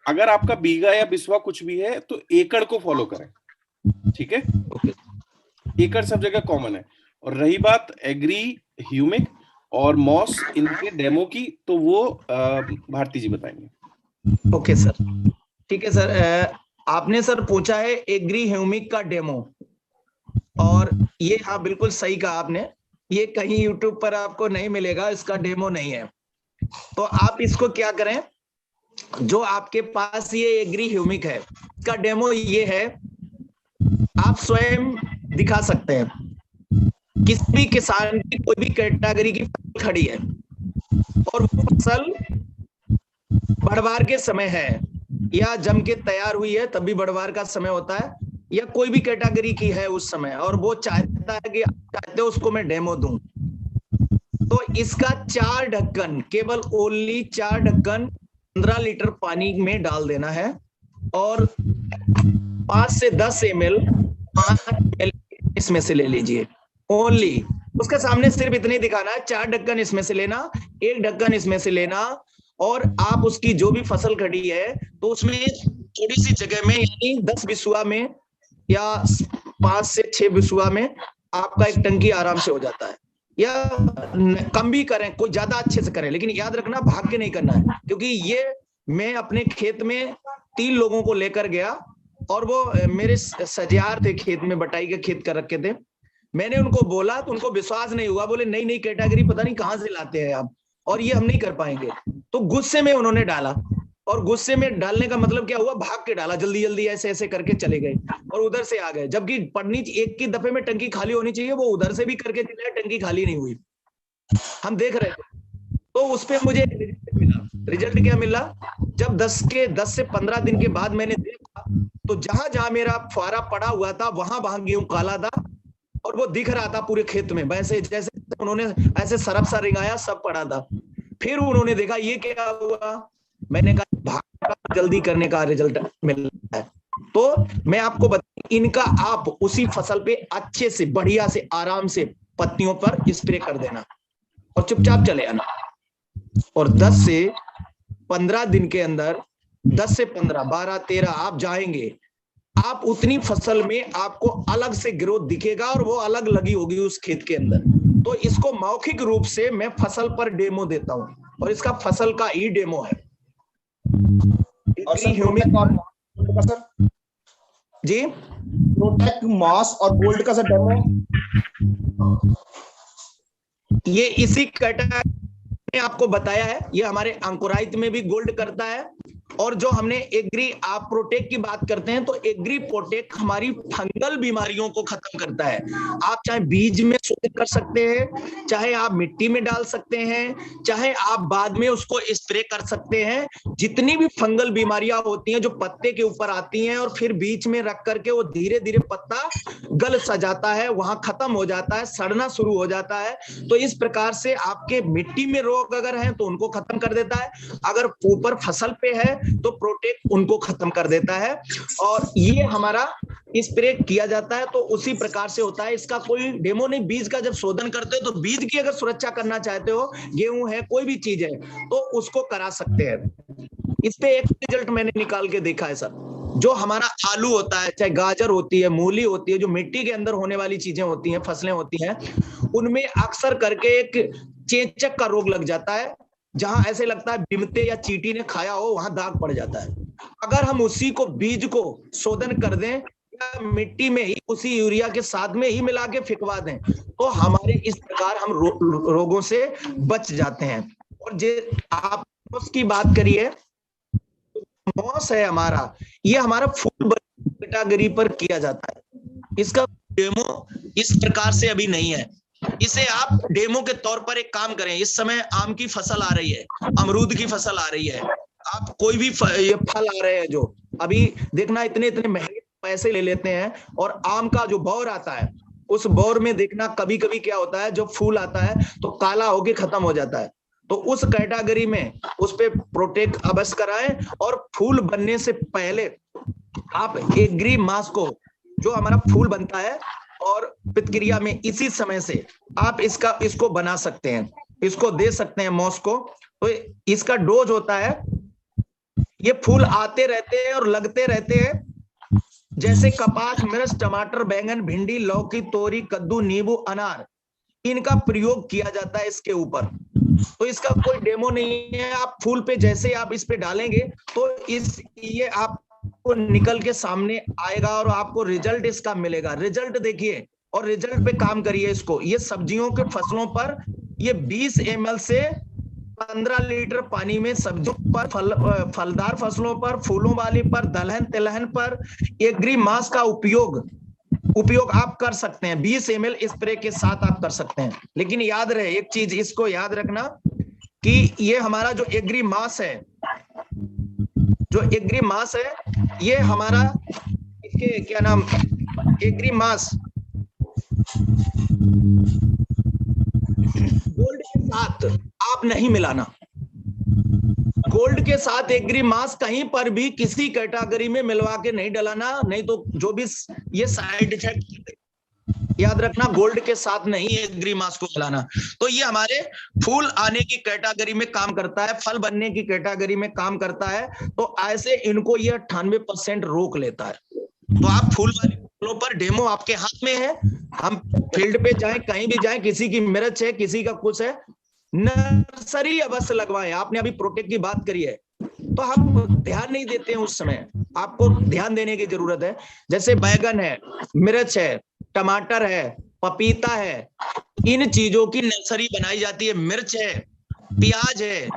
अगर आपका बीघा या बिस्वा कुछ भी है तो एकड़ को फॉलो करें, ठीक है? एकड़ सब जगह कॉमन है। और रही बात एग्री, ह्यूमिक और मॉस इनके डेमो की, तो वो भारती जी बताएंगे। ओके सर, ठीक है सर। आपने सर पूछा है एग्री ह्यूमिक का डेमो, और ये हाँ बिल्कुल सही कहा आपने, ये कहीं यूट्यूब पर आपको नहीं मिलेगा, इसका डेमो नहीं है। तो आप इसको क्या करें, जो आपके पास ये एग्री ह्यूमिक है, इसका डेमो ये है, आप स्वयं दिखा सकते हैं। किसी भी किसान की कोई भी कैटेगरी की फसल खड़ी है और वो फसल बढ़वार के समय है या जम के तैयार हुई है, तभी बढ़वार का समय होता है, या कोई भी कैटेगरी की है उस समय, और वो चाहता है कि चाहते हो उसको मैं डेमो दूं, तो इसका 4 ढक्कन, केवल ओनली 4 ढक्कन 15 लीटर पानी में डाल देना है, और 5 से 10 ml 5 ml इसमें से ले लीजिए ओनली। उसके सामने सिर्फ इतने दिखाना है, 4 ढक्कन इसमें से लेना, 1 ढक्कन इसमें से लेना, और आप उसकी जो भी फसल खड़ी है तो उसमें थोड़ी सी जगह में, यानी 10 बिस्वा में या 5 से 6 बिस्वा में आपका एक टंकी आराम से हो जाता है, या कम भी करें, कोई ज्यादा अच्छे से करें, लेकिन याद रखना भाग के नहीं करना है, क्योंकि ये मैं अपने खेत में 3 लोगों को लेकर गया और वो मेरे सजियार थे, खेत में बटाई के खेत कर रखे थे। मैंने उनको बोला तो उनको विश्वास नहीं हुआ, बोले नई नई कैटेगरी पता नहीं कहां से लाते हैं आप, और ये हम नहीं कर पाएंगे। तो गुस्से में उन्होंने डाला, और गुस्से में डालने का मतलब क्या हुआ, भाग के डाला, जल्दी जल्दी ऐसे ऐसे करके चले गए और उधर से आ गए, जबकि पढ़नी एक की दफे में टंकी खाली होनी चाहिए, वो उधर से भी करके चले, टंकी खाली नहीं हुई, हम देख रहे थे। तो उस पर मुझे रिजल्ट क्या मिला, जब 10 से 15 दिन के बाद मैंने देखा तो जहां जहां मेरा फुहारा पड़ा हुआ था वहां वहां गेहूं काला था और वो दिख रहा था पूरे खेत में, वैसे जैसे उन्होंने ऐसे सरफ सा रिंगाया सब पड़ा था। फिर उन्होंने देखा ये क्या हुआ, मैंने कहा जल्दी करने का रिजल्ट मिल रहा है। तो मैं आपको बता, इनका आप उसी फसल पे अच्छे से बढ़िया से आराम से पत्तियों पर स्प्रे कर देना और चुपचाप चले आना, और 10 से 15 दिन के अंदर 10 से 15, 12, 13 आप जाएंगे, आप उतनी फसल में आपको अलग से ग्रोथ दिखेगा और वो अलग लगी होगी उस खेत के अंदर। तो इसको मौखिक रूप से मैं फसल पर डेमो देता हूं और इसका फसल का ही डेमो है। और सर जी प्रोटेक्ट मॉस और गोल्ड का सर डेमो ये इसी कैटेगरी में आपको बताया है। ये हमारे अंकुराइट में भी गोल्ड करता है, और जो हमने एग्री आप प्रोटेक्ट की बात करते हैं तो एग्री प्रोटेक्ट हमारी फंगल बीमारियों को खत्म करता है। आप चाहे बीज में शोधित कर सकते हैं, चाहे आप मिट्टी में डाल सकते हैं, चाहे आप बाद में उसको स्प्रे कर सकते हैं। जितनी भी फंगल बीमारियां होती हैं जो पत्ते के ऊपर आती हैं और फिर बीच में रख करके वो धीरे धीरे पत्ता गल सा जाता है, वहां खत्म हो जाता है, सड़ना शुरू हो जाता है। तो इस प्रकार से आपके मिट्टी में रोग अगर है तो उनको खत्म कर देता है, अगर ऊपर फसल पे है तो प्रोटेक्ट उनको खत्म कर देता है। और ये हमारा स्प्रे किया जाता है तो उसी प्रकार से होता है। इसका कोई डेमो नहीं। बीज का जब शोधन करते हो तो बीज की अगर सुरक्षा करना चाहते हो, गेहूं है कोई भी चीज है, तो उसको करा सकते हैं। इस पे एक रिजल्ट मैंने निकाल के देखा है सर। जो हमारा आलू होता है, चाहे गाजर होती है, मूली होती है, जो मिट्टी के अंदर होने वाली चीजें होती हैं, फसलें होती हैं, उनमें अक्सर करके एक चेचक का रोग लग जाता है। जहां ऐसे लगता है बिमते या चींटी ने खाया हो, वहां दाग पड़ जाता है। अगर हम उसी को बीज को शोधन कर दें या मिट्टी में ही उसी यूरिया के साथ में ही मिला के फिकवा दें, तो हमारे इस प्रकार हम रोगों से बच जाते हैं। और जे आप उसकी बात करिए, मॉस है हमारा, ये हमारा फूल कैटेगरी पर किया जाता है। इसका डेमो इस प्रकार से अभी नहीं है। इसे आप डेमो के तौर पर एक काम करें। इस समय आम की फसल आ रही है, अमरूद की फसल आ रही है, आप कोई भी ये फल आ रहे हैं जो अभी देखना इतने इतने महंगे पैसे ले लेते हैं, और आम का जो बौर आता है उस बौर में देखना कभी कभी क्या होता है, जो फूल आता है तो काला होके खत्म हो जाता है। तो उस कैटेगरी में उस पे प्रोटेक्ट अवश्य कराएं, और फूल बनने से पहले आप एग्री मास को, जो हमारा फूल बनता है और प्रतिक्रिया में इसी समय से आप इसको बना सकते हैं, इसको दे सकते हैं मॉस को। तो इसका डोज होता है, ये फूल आते रहते हैं और लगते रहते हैं, जैसे कपास, मिर्च, टमाटर, बैंगन, भिंडी, लौकी, तोरी, कद्दू, नींबू, अनार, इनका प्रयोग किया जाता है इसके ऊपर। तो इसका कोई डेमो नहीं है। आप फूल पे जैसे आप इस पे डालेंगे तो ये आपको निकल के सामने आएगा और आपको रिजल्ट इसका मिलेगा। रिजल्ट देखिए और रिजल्ट पे काम करिए इसको। ये सब्जियों के फसलों पर ये 20 ml से 15 लीटर पानी में सब्जियों पर, फलदार फसलों पर, फूलों वाली पर, दलहन तिलहन पर एग्री मास का उपयोग आप कर सकते हैं। 20 ml स्प्रे के साथ आप कर सकते हैं। लेकिन याद रहे एक चीज, इसको याद रखना कि ये हमारा जो एग्री मास है, ये हमारा, इसके क्या नाम, एग्री मास गोल्ड के साथ आप नहीं मिलाना। गोल्ड के साथ एग्री मास कहीं पर भी किसी कैटेगरी में मिलवा के नहीं डलाना, नहीं तो जो भी ये साइड इफेक्ट याद रखना, गोल्ड के साथ नहीं एग्री मास को मिलाना। तो ये हमारे फूल आने की कैटेगरी में काम करता है, फल बनने की कैटेगरी में काम करता है। तो ऐसे इनको ये 98% रोक लेता है। तो आप फूल वाले फूलों पर डेमो आपके हाथ में है। हम फील्ड पे जाएं, कहीं भी जाएं, किसी की मिर्च है, किसी का कुछ है, नर्सरी अवश्य लगवाएं। आपने अभी प्रोटेक्ट की बात करी है, तो हम ध्यान नहीं देते हैं उस समय, आपको ध्यान देने की जरूरत है। जैसे बैगन है, मिर्च है, टमाटर है, पपीता है, इन चीजों की नर्सरी बनाई जाती है। मिर्च है, प्याज है,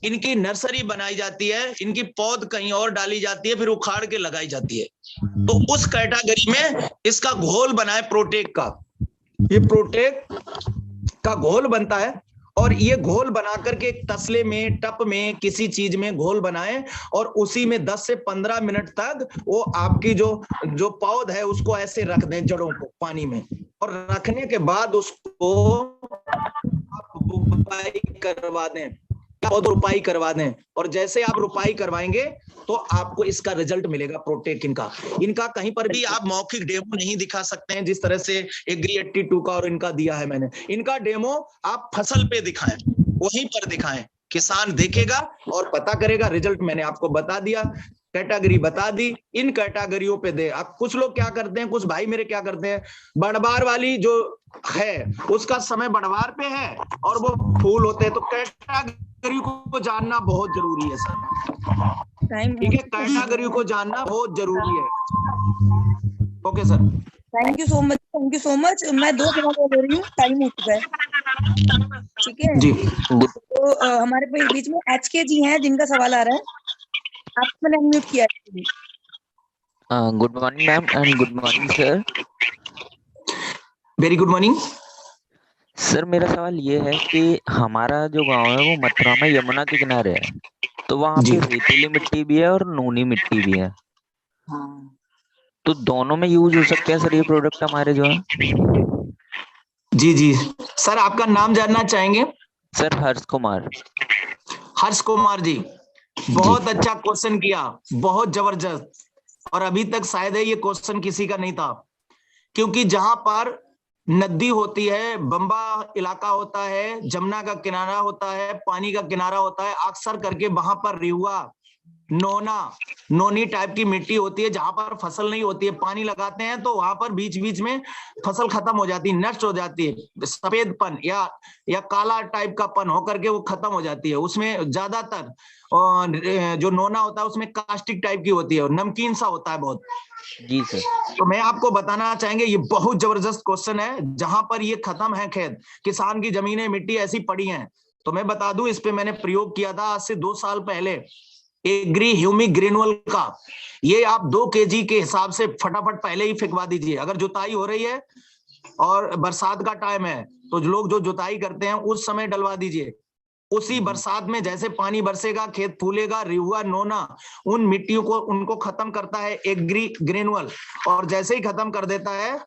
इनकी नर्सरी बनाई जाती है, इनकी पौध कहीं और डाली जाती है, फिर उखाड़ के लगाई जाती है। तो उस कैटेगरी में इसका घोल बना है प्रोटेक्ट का। ये प्रोटेक्ट का घोल बनता है और ये घोल बना करके एक तसले में, टप में, किसी चीज में घोल बनाएं और उसी में 10 से 15 मिनट तक वो आपकी जो पौध है उसको ऐसे रख दें, जड़ों को पानी में, और रखने के बाद उसको आप रुपाई करवा दें, पौध रुपाई करवा दें। और जैसे आप रुपाई करवाएंगे तो आपको इसका रिजल्ट मिलेगा प्रोटेक इनका कहीं पर भी आप मौखिक डेमो नहीं दिखा सकते हैं, जिस तरह से एग्री 82 का और इनका दिया है मैंने। इनका डेमो आप फसल पे दिखाएं, वहीं पर दिखाएं, किसान देखेगा और पता करेगा। रिजल्ट मैंने आपको बता दिया, कैटेगरी बता दी, इन कैटेगरियों पे दे। अब कुछ लोग क्या करते हैं, कुछ भाई मेरे क्या करते हैं, बड़वार वाली जो है उसका समय बड़वार पे है और वो फूल होते हैं, तो कैटेगरी को जानना बहुत जरूरी है सर। ठीक है, कैटेगरी को जानना बहुत जरूरी है। Okay sir, thank you so much, thank you so much. मैं 2 सवाल ले रही हूँ, टाइम हो चुका है। ठीक है जी। तो हमारे बीच में HK जी हैं जिनका सवाल आ रहा है, आपको मैंने अनम्यूट किया है। Good morning ma'am and good morning sir. Very good morning sir. मेरा सवाल ये है कि हमारा जो गांव है वो मथुरा में यमुना के किनारे है, तो वहाँ पे रेतीली मिट्टी भी है और नूनी मिट्टी भी है। तो दोनों में यूज हो सकते हैं सर ये प्रोडक्ट हमारे जो है? जी जी सर, आपका नाम जानना चाहेंगे? सर हर्ष कुमार। हर्ष कुमार जी, बहुत अच्छा क्वेश्चन किया, बहुत जबरदस्त। और अभी तक शायद है ये क्वेश्चन किसी का नहीं था, क्योंकि जहां पर नदी होती है, बंबा इलाका होता है, जमुना का किनारा होता है, पानी का किनारा होता है, अक्सर करके वहां पर रिहुआ, नोनी टाइप की मिट्टी होती है, जहां पर फसल नहीं होती है। पानी लगाते हैं तो वहां पर बीच बीच में फसल खत्म हो जाती है, नष्ट हो जाती है, सफेदपन या काला टाइप का पन होकर के वो खत्म हो जाती है। उसमें ज्यादातर जो नोना होता है उसमें कास्टिक टाइप की होती है, नमकीन सा होता है बहुत। जी सर। तो मैं आपको बताना चाहेंगे, ये बहुत जबरदस्त क्वेश्चन है। जहां पर ये खत्म है खेत, किसान की जमीनें, मिट्टी ऐसी पड़ी हैं, तो मैं बता दूं, इस पे मैंने प्रयोग किया था आज से 2 साल पहले, एग्री ह्यूमिक ग्रेनुअल का। ये आप 2 kg के हिसाब से फटाफट पहले ही फेंकवा दीजिए। अगर जुताई हो रही है और बरसात का टाइम है तो लोग जो जुताई करते हैं उस समय डलवा दीजिए। उसी बरसात में जैसे पानी बरसेगा, खेत फूलेगा, रिहुआ, नोना, उन मिट्टियों को उनको खत्म करता है एग्री ग्रेनुअल। और जैसे ही खत्म कर देता है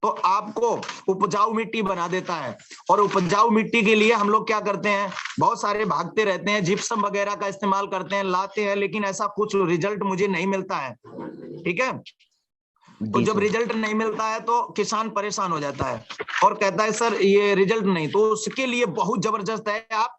तो आपको उपजाऊ मिट्टी बना देता है। और उपजाऊ मिट्टी के लिए हम लोग क्या करते हैं, बहुत सारे भागते रहते हैं, जिप्सम वगैरह का इस्तेमाल करते हैं, लाते हैं, लेकिन ऐसा कुछ रिजल्ट मुझे नहीं मिलता है। ठीक है, तो जब रिजल्ट नहीं मिलता है तो किसान परेशान हो जाता है और कहता है सर ये रिजल्ट नहीं। तो उसके लिए बहुत जबरदस्त है, आप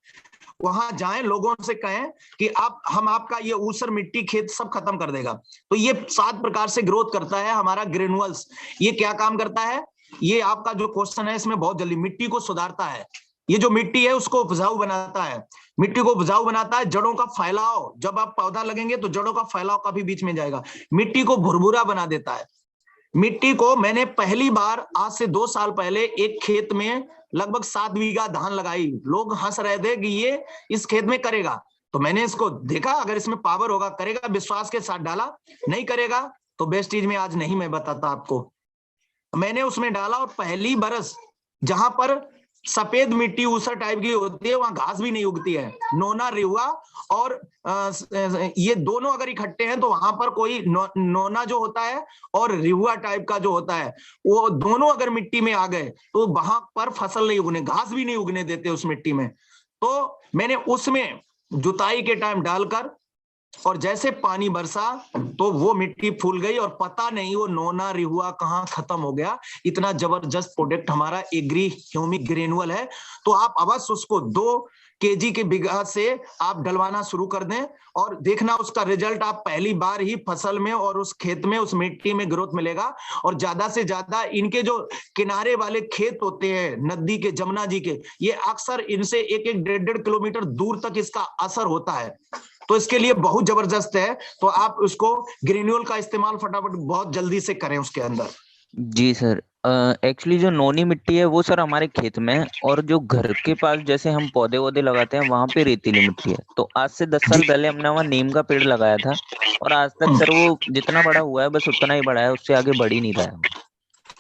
वहां जाएं, लोगों से कहें कि हम आपका ये ऊसर मिट्टी खेत सब खत्म कर देगा। तो ये 7 प्रकार से ग्रोथ करता है हमारा ग्रेनुअल्स। ये क्या काम करता है, ये आपका जो क्वेश्चन है इसमें बहुत जल्दी मिट्टी को सुधारता है। ये जो मिट्टी है उसको उपजाऊ बनाता है, मिट्टी को उपजाऊ बनाता है। जड़ों का फैलाव, जब आप पौधा लगेंगे तो जड़ों का फैलाव काफी बीच में जाएगा। मिट्टी को भुरभुरा बना देता है। मिट्टी को मैंने पहली बार आज से 2 साल पहले एक खेत में लगभग 7 बीघा धान लगाई। लोग हंस रहे थे कि ये इस खेत में करेगा, तो मैंने इसको देखा, अगर इसमें पावर होगा करेगा, विश्वास के साथ डाला। नहीं करेगा तो वेस्टेज में आज नहीं मैं बताता आपको। मैंने उसमें डाला और पहली बरस जहां पर सफेद मिट्टी ऊसर टाइप की होती है वहां घास भी नहीं उगती है। नोना, रिहुआ और ये दोनों अगर इकट्ठे हैं तो वहां पर कोई नोना जो होता है और रिहुआ टाइप का जो होता है, वो दोनों अगर मिट्टी में आ गए तो वहां पर फसल नहीं उगने, घास भी नहीं उगने देते उस मिट्टी में। तो मैंने उसमें जुताई के टाइम डालकर और जैसे पानी बरसा तो वो मिट्टी फूल गई और पता नहीं वो नोना, रिहुआ कहाँ खत्म हो गया। इतना जबरदस्त प्रोडक्ट हमारा एग्री ह्यूमिक ग्रेनुअल है। तो आप अवश्य उसको 2 kg के बीघा से आप डलवाना शुरू कर दें और देखना उसका रिजल्ट। आप पहली बार ही फसल में और उस खेत में, उस मिट्टी में ग्रोथ मिलेगा। और ज्यादा से ज्यादा इनके जो किनारे वाले खेत होते हैं नदी के, जमुना जी के, ये अक्सर इनसे 1-1, 1.5 किलोमीटर दूर तक इसका असर होता है। तो इसके लिए बहुत जबरदस्त है। तो आप उसको ग्रेन्यूल का इस्तेमाल फटाफट बहुत जल्दी से करें उसके अंदर। जी सर। एक्चुअली जो नोनी मिट्टी है वो सर हमारे खेत में है, और जो घर के पास जैसे हम पौधे वौधे लगाते हैं वहां पे रेतीली मिट्टी है। तो आज से 10 साल पहले हमने वहाँ नीम का पेड़ लगाया था, और आज तक सर वो जितना बड़ा हुआ है बस उतना ही बड़ा है, उससे आगे बढ़ ही नहीं रहा है।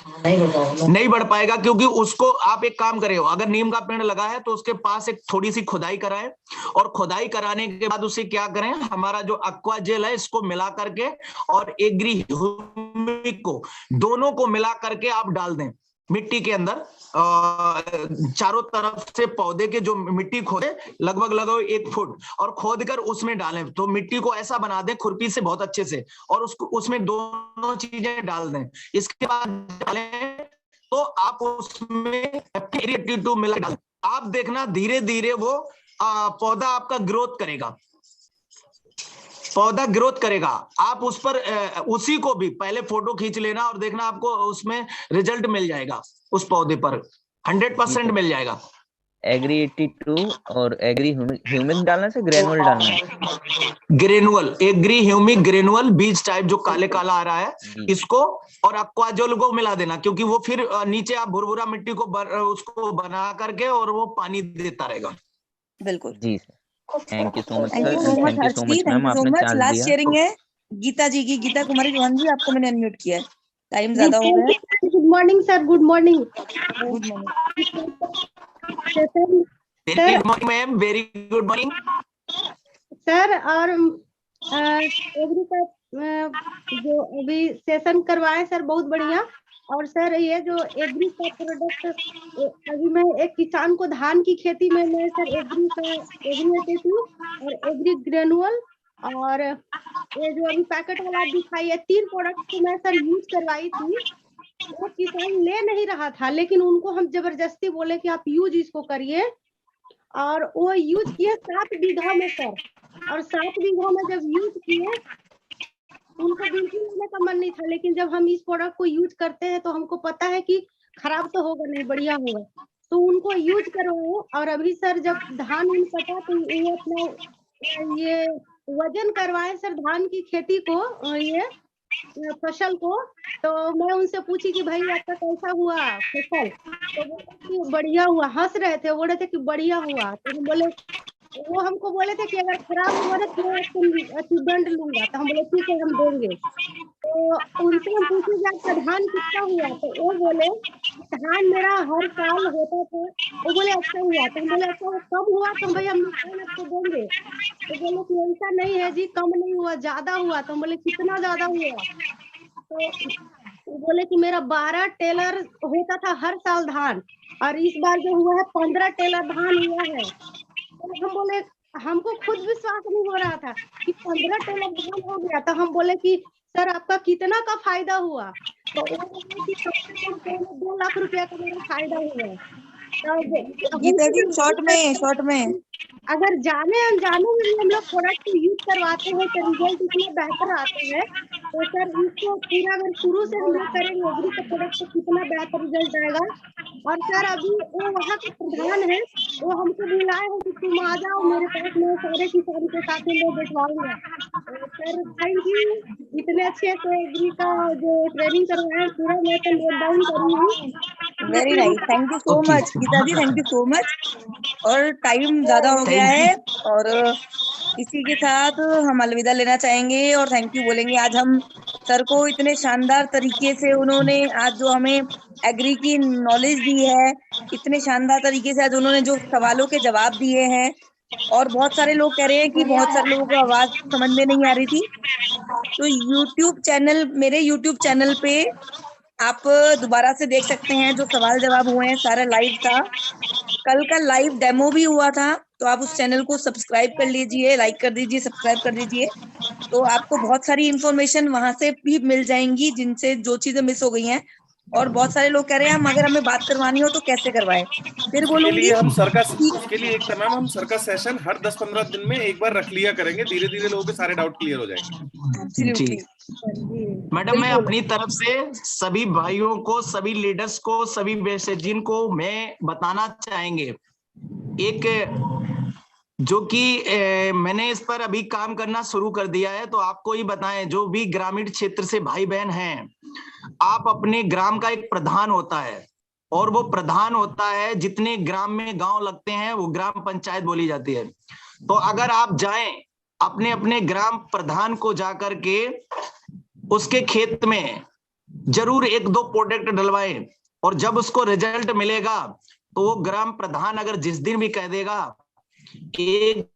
नहीं बढ़ पाएगा, क्योंकि उसको आप एक काम करें, अगर नीम का पेड़ लगा है तो उसके पास एक थोड़ी सी खुदाई कराएं, और खुदाई कराने के बाद उसे क्या करें, हमारा जो एक्वा जेल है इसको मिला करके और एग्री ह्यूमिक को, दोनों को मिला करके आप डाल दें मिट्टी के अंदर। चारों तरफ से पौधे के जो मिट्टी खोदे लगभग 1 फुट और खोद कर उसमें डालें। तो मिट्टी को ऐसा बना दें खुरपी से बहुत अच्छे से, और उसको उसमें दोनों चीजें डाल दें। इसके बाद डालें तो आप उसमें F82 मिला डालें। आप देखना धीरे धीरे वो पौधा आपका ग्रोथ करेगा, पौधा ग्रोथ करेगा। आप उस पर उसी को भी पहले फोटो खींच लेना और देखना आपको उसमें रिजल्ट मिल जाएगा, उस पौधे पर 100% मिल जाएगा। एग्री 82 और एग्री ह्यूमिक डालना से ग्रेनुअल डालना है? ग्रेनुअल, एग्री ह्यूमिक ग्रेनुअल बीज टाइप जो काले काला आ रहा है, इसको और एक्वाजोल को मिला देना, क्योंकि वो फिर नीचे आप भुरभुरा मिट्टी को उसको बना करके और वो पानी देता रहेगा। बिल्कुल जी sir, thank you so much thank sir, you so much thank you so much ma'am, आपने चार्ज लास्ट दिया। शेयरिंग है गीता जी की, गीता कुमारी चौहान जी, आपको मैंने अनम्यूट किया है, टाइम ज्यादा हो गया है। Good morning sir, good morning. Good morning ma'am, very good morning sir. और एग्री का जो अभी सेशन करवाए सर बहुत बढ़िया। और सर ये जो एग्री का प्रोडक्ट, अभी मैं एक किसान को धान की खेती में मैं सर एग्री 82 और एग्री ग्रेनुअल और ये जो अभी पैकेट वाला दिखाई है, 3 प्रोडक्ट को मैं सर यूज करवाई थी। वो किसान ले नहीं रहा था, लेकिन उनको हम जबरदस्ती बोले कि आप यूज इसको करिए, और वो यूज किए 7 बीघा में सर। और 7 बीघा में जब यूज किए उनको बिल्कुल लेने का मन नहीं था, लेकिन जब हम इस प्रोडक्ट को यूज करते हैं तो हमको पता है कि खराब तो होगा नहीं, बढ़िया होगा, तो उनको यूज करवाओ। और अभी सर जब धान कटा तो ये अपना ये वजन करवाए सर धान की खेती को, ये फसल को। तो मैं उनसे पूछी कि भाई आपका कैसा हुआ फसल, तो वो बढ़िया हुआ, हंस रहे थे, बोल रहे थे कि बढ़िया हुआ। तो हम बोले, वो हमको बोले थे कि अगर खराब हुआ ना तो दंड लूंगा, तो हम बोले ठीक है हम देंगे। तो उनसे हम पूछे कि आपका धान कितना हुआ, तो वो बोले धान मेरा हर साल होता था, वो बोले अच्छा हुआ। तो हम बोले अच्छा कम हुआ, तो भाई हम आपको देंगे। तो बोले कि ऐसा नहीं है जी, कम नहीं हुआ, ज्यादा हुआ। तो हम बोले कितना ज्यादा हुआ, तो बोले कि मेरा 12 टेलर होता था हर साल धान, और इस बार जो हुआ है 15 टेलर धान हुआ है। तो हम बोले, हमको खुद विश्वास नहीं हो रहा था कि 15 टेलर धान हो गया। तो हम बोले कि सर आपका कितना का फायदा हुआ, तो वो बोले कि 2 लाख रुपया का मेरा फायदा हुआ। शॉर्ट में अगर जाने अनजाने में हम लोग प्रोडक्ट को यूज करवाते हैं तो रिजल्ट इतने बेहतर आते हैं। तो सर इसको पूरा अगर शुरू से हम लोग करेंगे एग्री का प्रोडक्ट तो कितना बेहतर रिजल्ट आएगा। और सर अभी वो वहाँ के प्रधान है, वो हमको बुलाए हैं कि तुम आ जाओ मेरे पास, मैं सारे किसान के साथ में बैठवाऊंगा। सर थैंक यू, इतने अच्छे से एग्री का जो ट्रेनिंग करवाए पूरा मैं तो नोट डाउन करूंगी। Very nice, thank you so much Geeta ji, thank you so much. और टाइम ज्यादा हो गया है और इसी के साथ हम अलविदा लेना चाहेंगे और थैंक यू बोलेंगे। आज हम सर को इतने शानदार तरीके से उन्होंने आज जो हमें एग्री की नॉलेज दी है, इतने शानदार तरीके से आज उन्होंने जो सवालों के जवाब दिए हैं। और बहुत सारे लोग कह रहे हैं कि बहुत सारे लोगों को आवाज समझ में नहीं आ रही थी, तो यूट्यूब चैनल, मेरे यूट्यूब चैनल पे आप दोबारा से देख सकते हैं, जो सवाल जवाब हुए हैं सारा लाइव था। कल का लाइव डेमो भी हुआ था, तो आप उस चैनल को सब्सक्राइब कर लीजिए, लाइक कर दीजिए, सब्सक्राइब कर दीजिए, तो आपको बहुत सारी इन्फॉर्मेशन वहां से भी मिल जाएंगी जिनसे जो चीजें मिस हो गई हैं। और बहुत सारे लोग कह रहे हैं हम अगर हमें बात करवानी हो तो कैसे करवाएं, फिर बोलूंगी उसके लिए एक तमाम हम सर का सेशन हर 10-15 दिन में एक बार रख लिया करेंगे, धीरे धीरे लोगों के सारे डाउट क्लियर हो जाएंगे। मैडम, मैं अपनी तरफ से सभी भाइयों को, सभी लीडर्स को, सभी मैसेजिन को मैं बताना चाहेंगे, एक जो कि मैंने इस पर अभी काम करना शुरू कर दिया है, तो आपको ही बताएं, जो भी ग्रामीण क्षेत्र से भाई बहन हैं, आप अपने ग्राम का एक प्रधान होता है, और वो प्रधान होता है जितने ग्राम में गांव लगते हैं वो ग्राम पंचायत बोली जाती है। तो अगर आप जाएं अपने अपने ग्राम प्रधान को जाकर के उसके खेत में जरूर 1-2 प्रोडक्ट डलवाएं, और जब उसको रिजल्ट मिलेगा तो वो ग्राम प्रधान अगर जिस दिन भी कह देगा, एक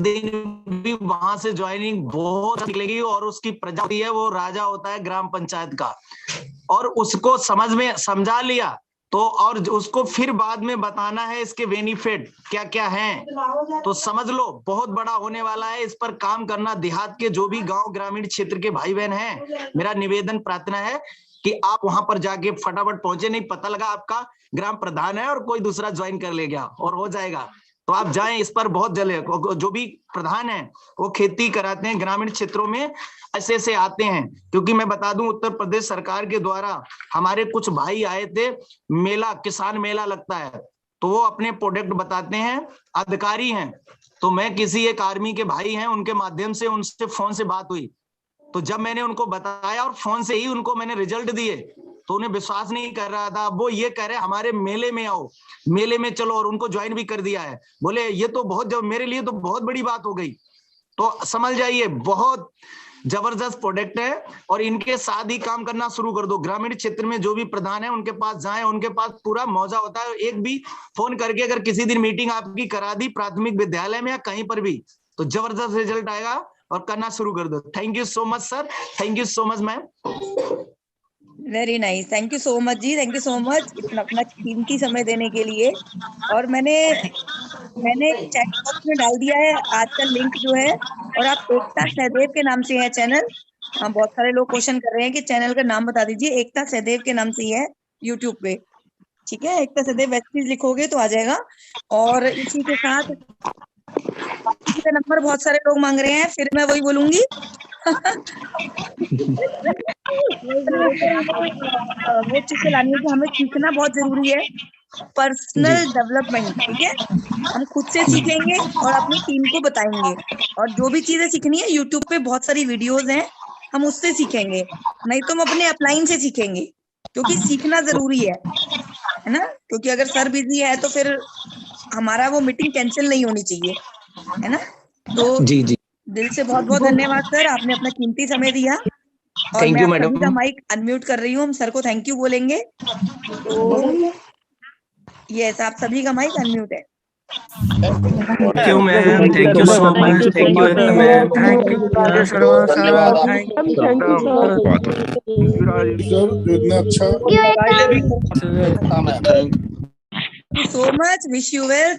दिन भी वहां से ज्वाइनिंग बहुत निकलेगी, और उसकी प्रजाति है वो राजा होता है ग्राम पंचायत का, और उसको समझा लिया तो, और उसको फिर बाद में बताना है इसके बेनिफिट क्या क्या हैं, तो समझ लो बहुत बड़ा होने वाला है। इस पर काम करना, देहात के जो भी गांव ग्रामीण क्षेत्र के भाई बहन हैं, मेरा निवेदन प्रार्थना है कि आप वहां पर जाके फटाफट पहुंचे। नहीं पता लगा आपका ग्राम प्रधान है और कोई दूसरा ज्वाइन कर ले गया और हो जाएगा, तो आप जाएं, इस पर बहुत जल्द। जो भी प्रधान है वो खेती कराते हैं ग्रामीण क्षेत्रों में, ऐसे ऐसे आते हैं। क्योंकि मैं बता दूं, उत्तर प्रदेश सरकार के द्वारा हमारे कुछ भाई आए थे, मेला, किसान मेला लगता है, तो वो अपने प्रोडक्ट बताते हैं, अधिकारी हैं। तो मैं किसी एक आर्मी के भाई हैं, उनके माध्यम से उनसे फोन से बात हुई, तो जब मैंने उनको बताया और फोन से ही उनको मैंने रिजल्ट दिए, तो उन्हें विश्वास नहीं कर रहा था। वो ये कह रहे हमारे मेले में आओ, मेले में चलो, और उनको ज्वाइन भी कर दिया है। बोले ये तो बहुत, जब मेरे लिए तो बहुत बड़ी बात हो गई। तो समझ जाइए बहुत जबरदस्त प्रोडक्ट है, और इनके साथ ही काम करना शुरू कर दो। ग्रामीण क्षेत्र में जो भी प्रधान है उनके पास जाएं, उनके पास पूरा मौजा होता है। एक भी फोन करके अगर किसी दिन मीटिंग आपकी करा दी प्राथमिक विद्यालय में या कहीं पर भी, तो जबरदस्त रिजल्ट आएगा, और करना शुरू कर दो। Thank you so much sir, thank you so much ma'am. Very nice, thank you so much ji, thank you so much इतना अपना कीमती समय देने के लिए। और मैंने चैट बॉक्स में डाल दिया है आज का लिंक जो है, और आप एकता सहदेव के नाम से है चैनल। बहुत सारे लोग क्वेश्चन कर रहे हैं कि चैनल का नाम बता दीजिए। एकता सहदेव के नाम से ही है यूट्यूब पे, ठीक है। एकता सहदेव वेब सीरीज लिखोगे तो आ जाएगा। और इसी के साथ का नंबर बहुत सारे लोग मांग रहे हैं, फिर मैं वही बोलूंगी वो चीज लानी है कि हमें सीखना बहुत जरूरी है, पर्सनल डेवलपमेंट, ठीक है। हम खुद से सीखेंगे और अपनी टीम को बताएंगे, और जो भी चीजें सीखनी है यूट्यूब पे बहुत सारी वीडियोस हैं, हम उससे सीखेंगे, नहीं तो हम अपने अपलाइन से सीखेंगे, क्योंकि सीखना जरूरी है ना। क्योंकि अगर सर बिजी है तो फिर हमारा वो मीटिंग कैंसिल नहीं होनी चाहिए, है ना। तो जी जी, दिल से बहुत बहुत धन्यवाद सर, आपने अपना कीमती समय दिया। और थैंक मैं यू आप मैडम। सभी का माइक अनम्यूट कर रही हूँ, हम सर को थैंक यू बोलेंगे। तो यस, आप सभी का माइक अनम्यूट है। Thank you ma'am, thank you so much, thank you ma'am, thank you धन्यवाद so much, wish you well.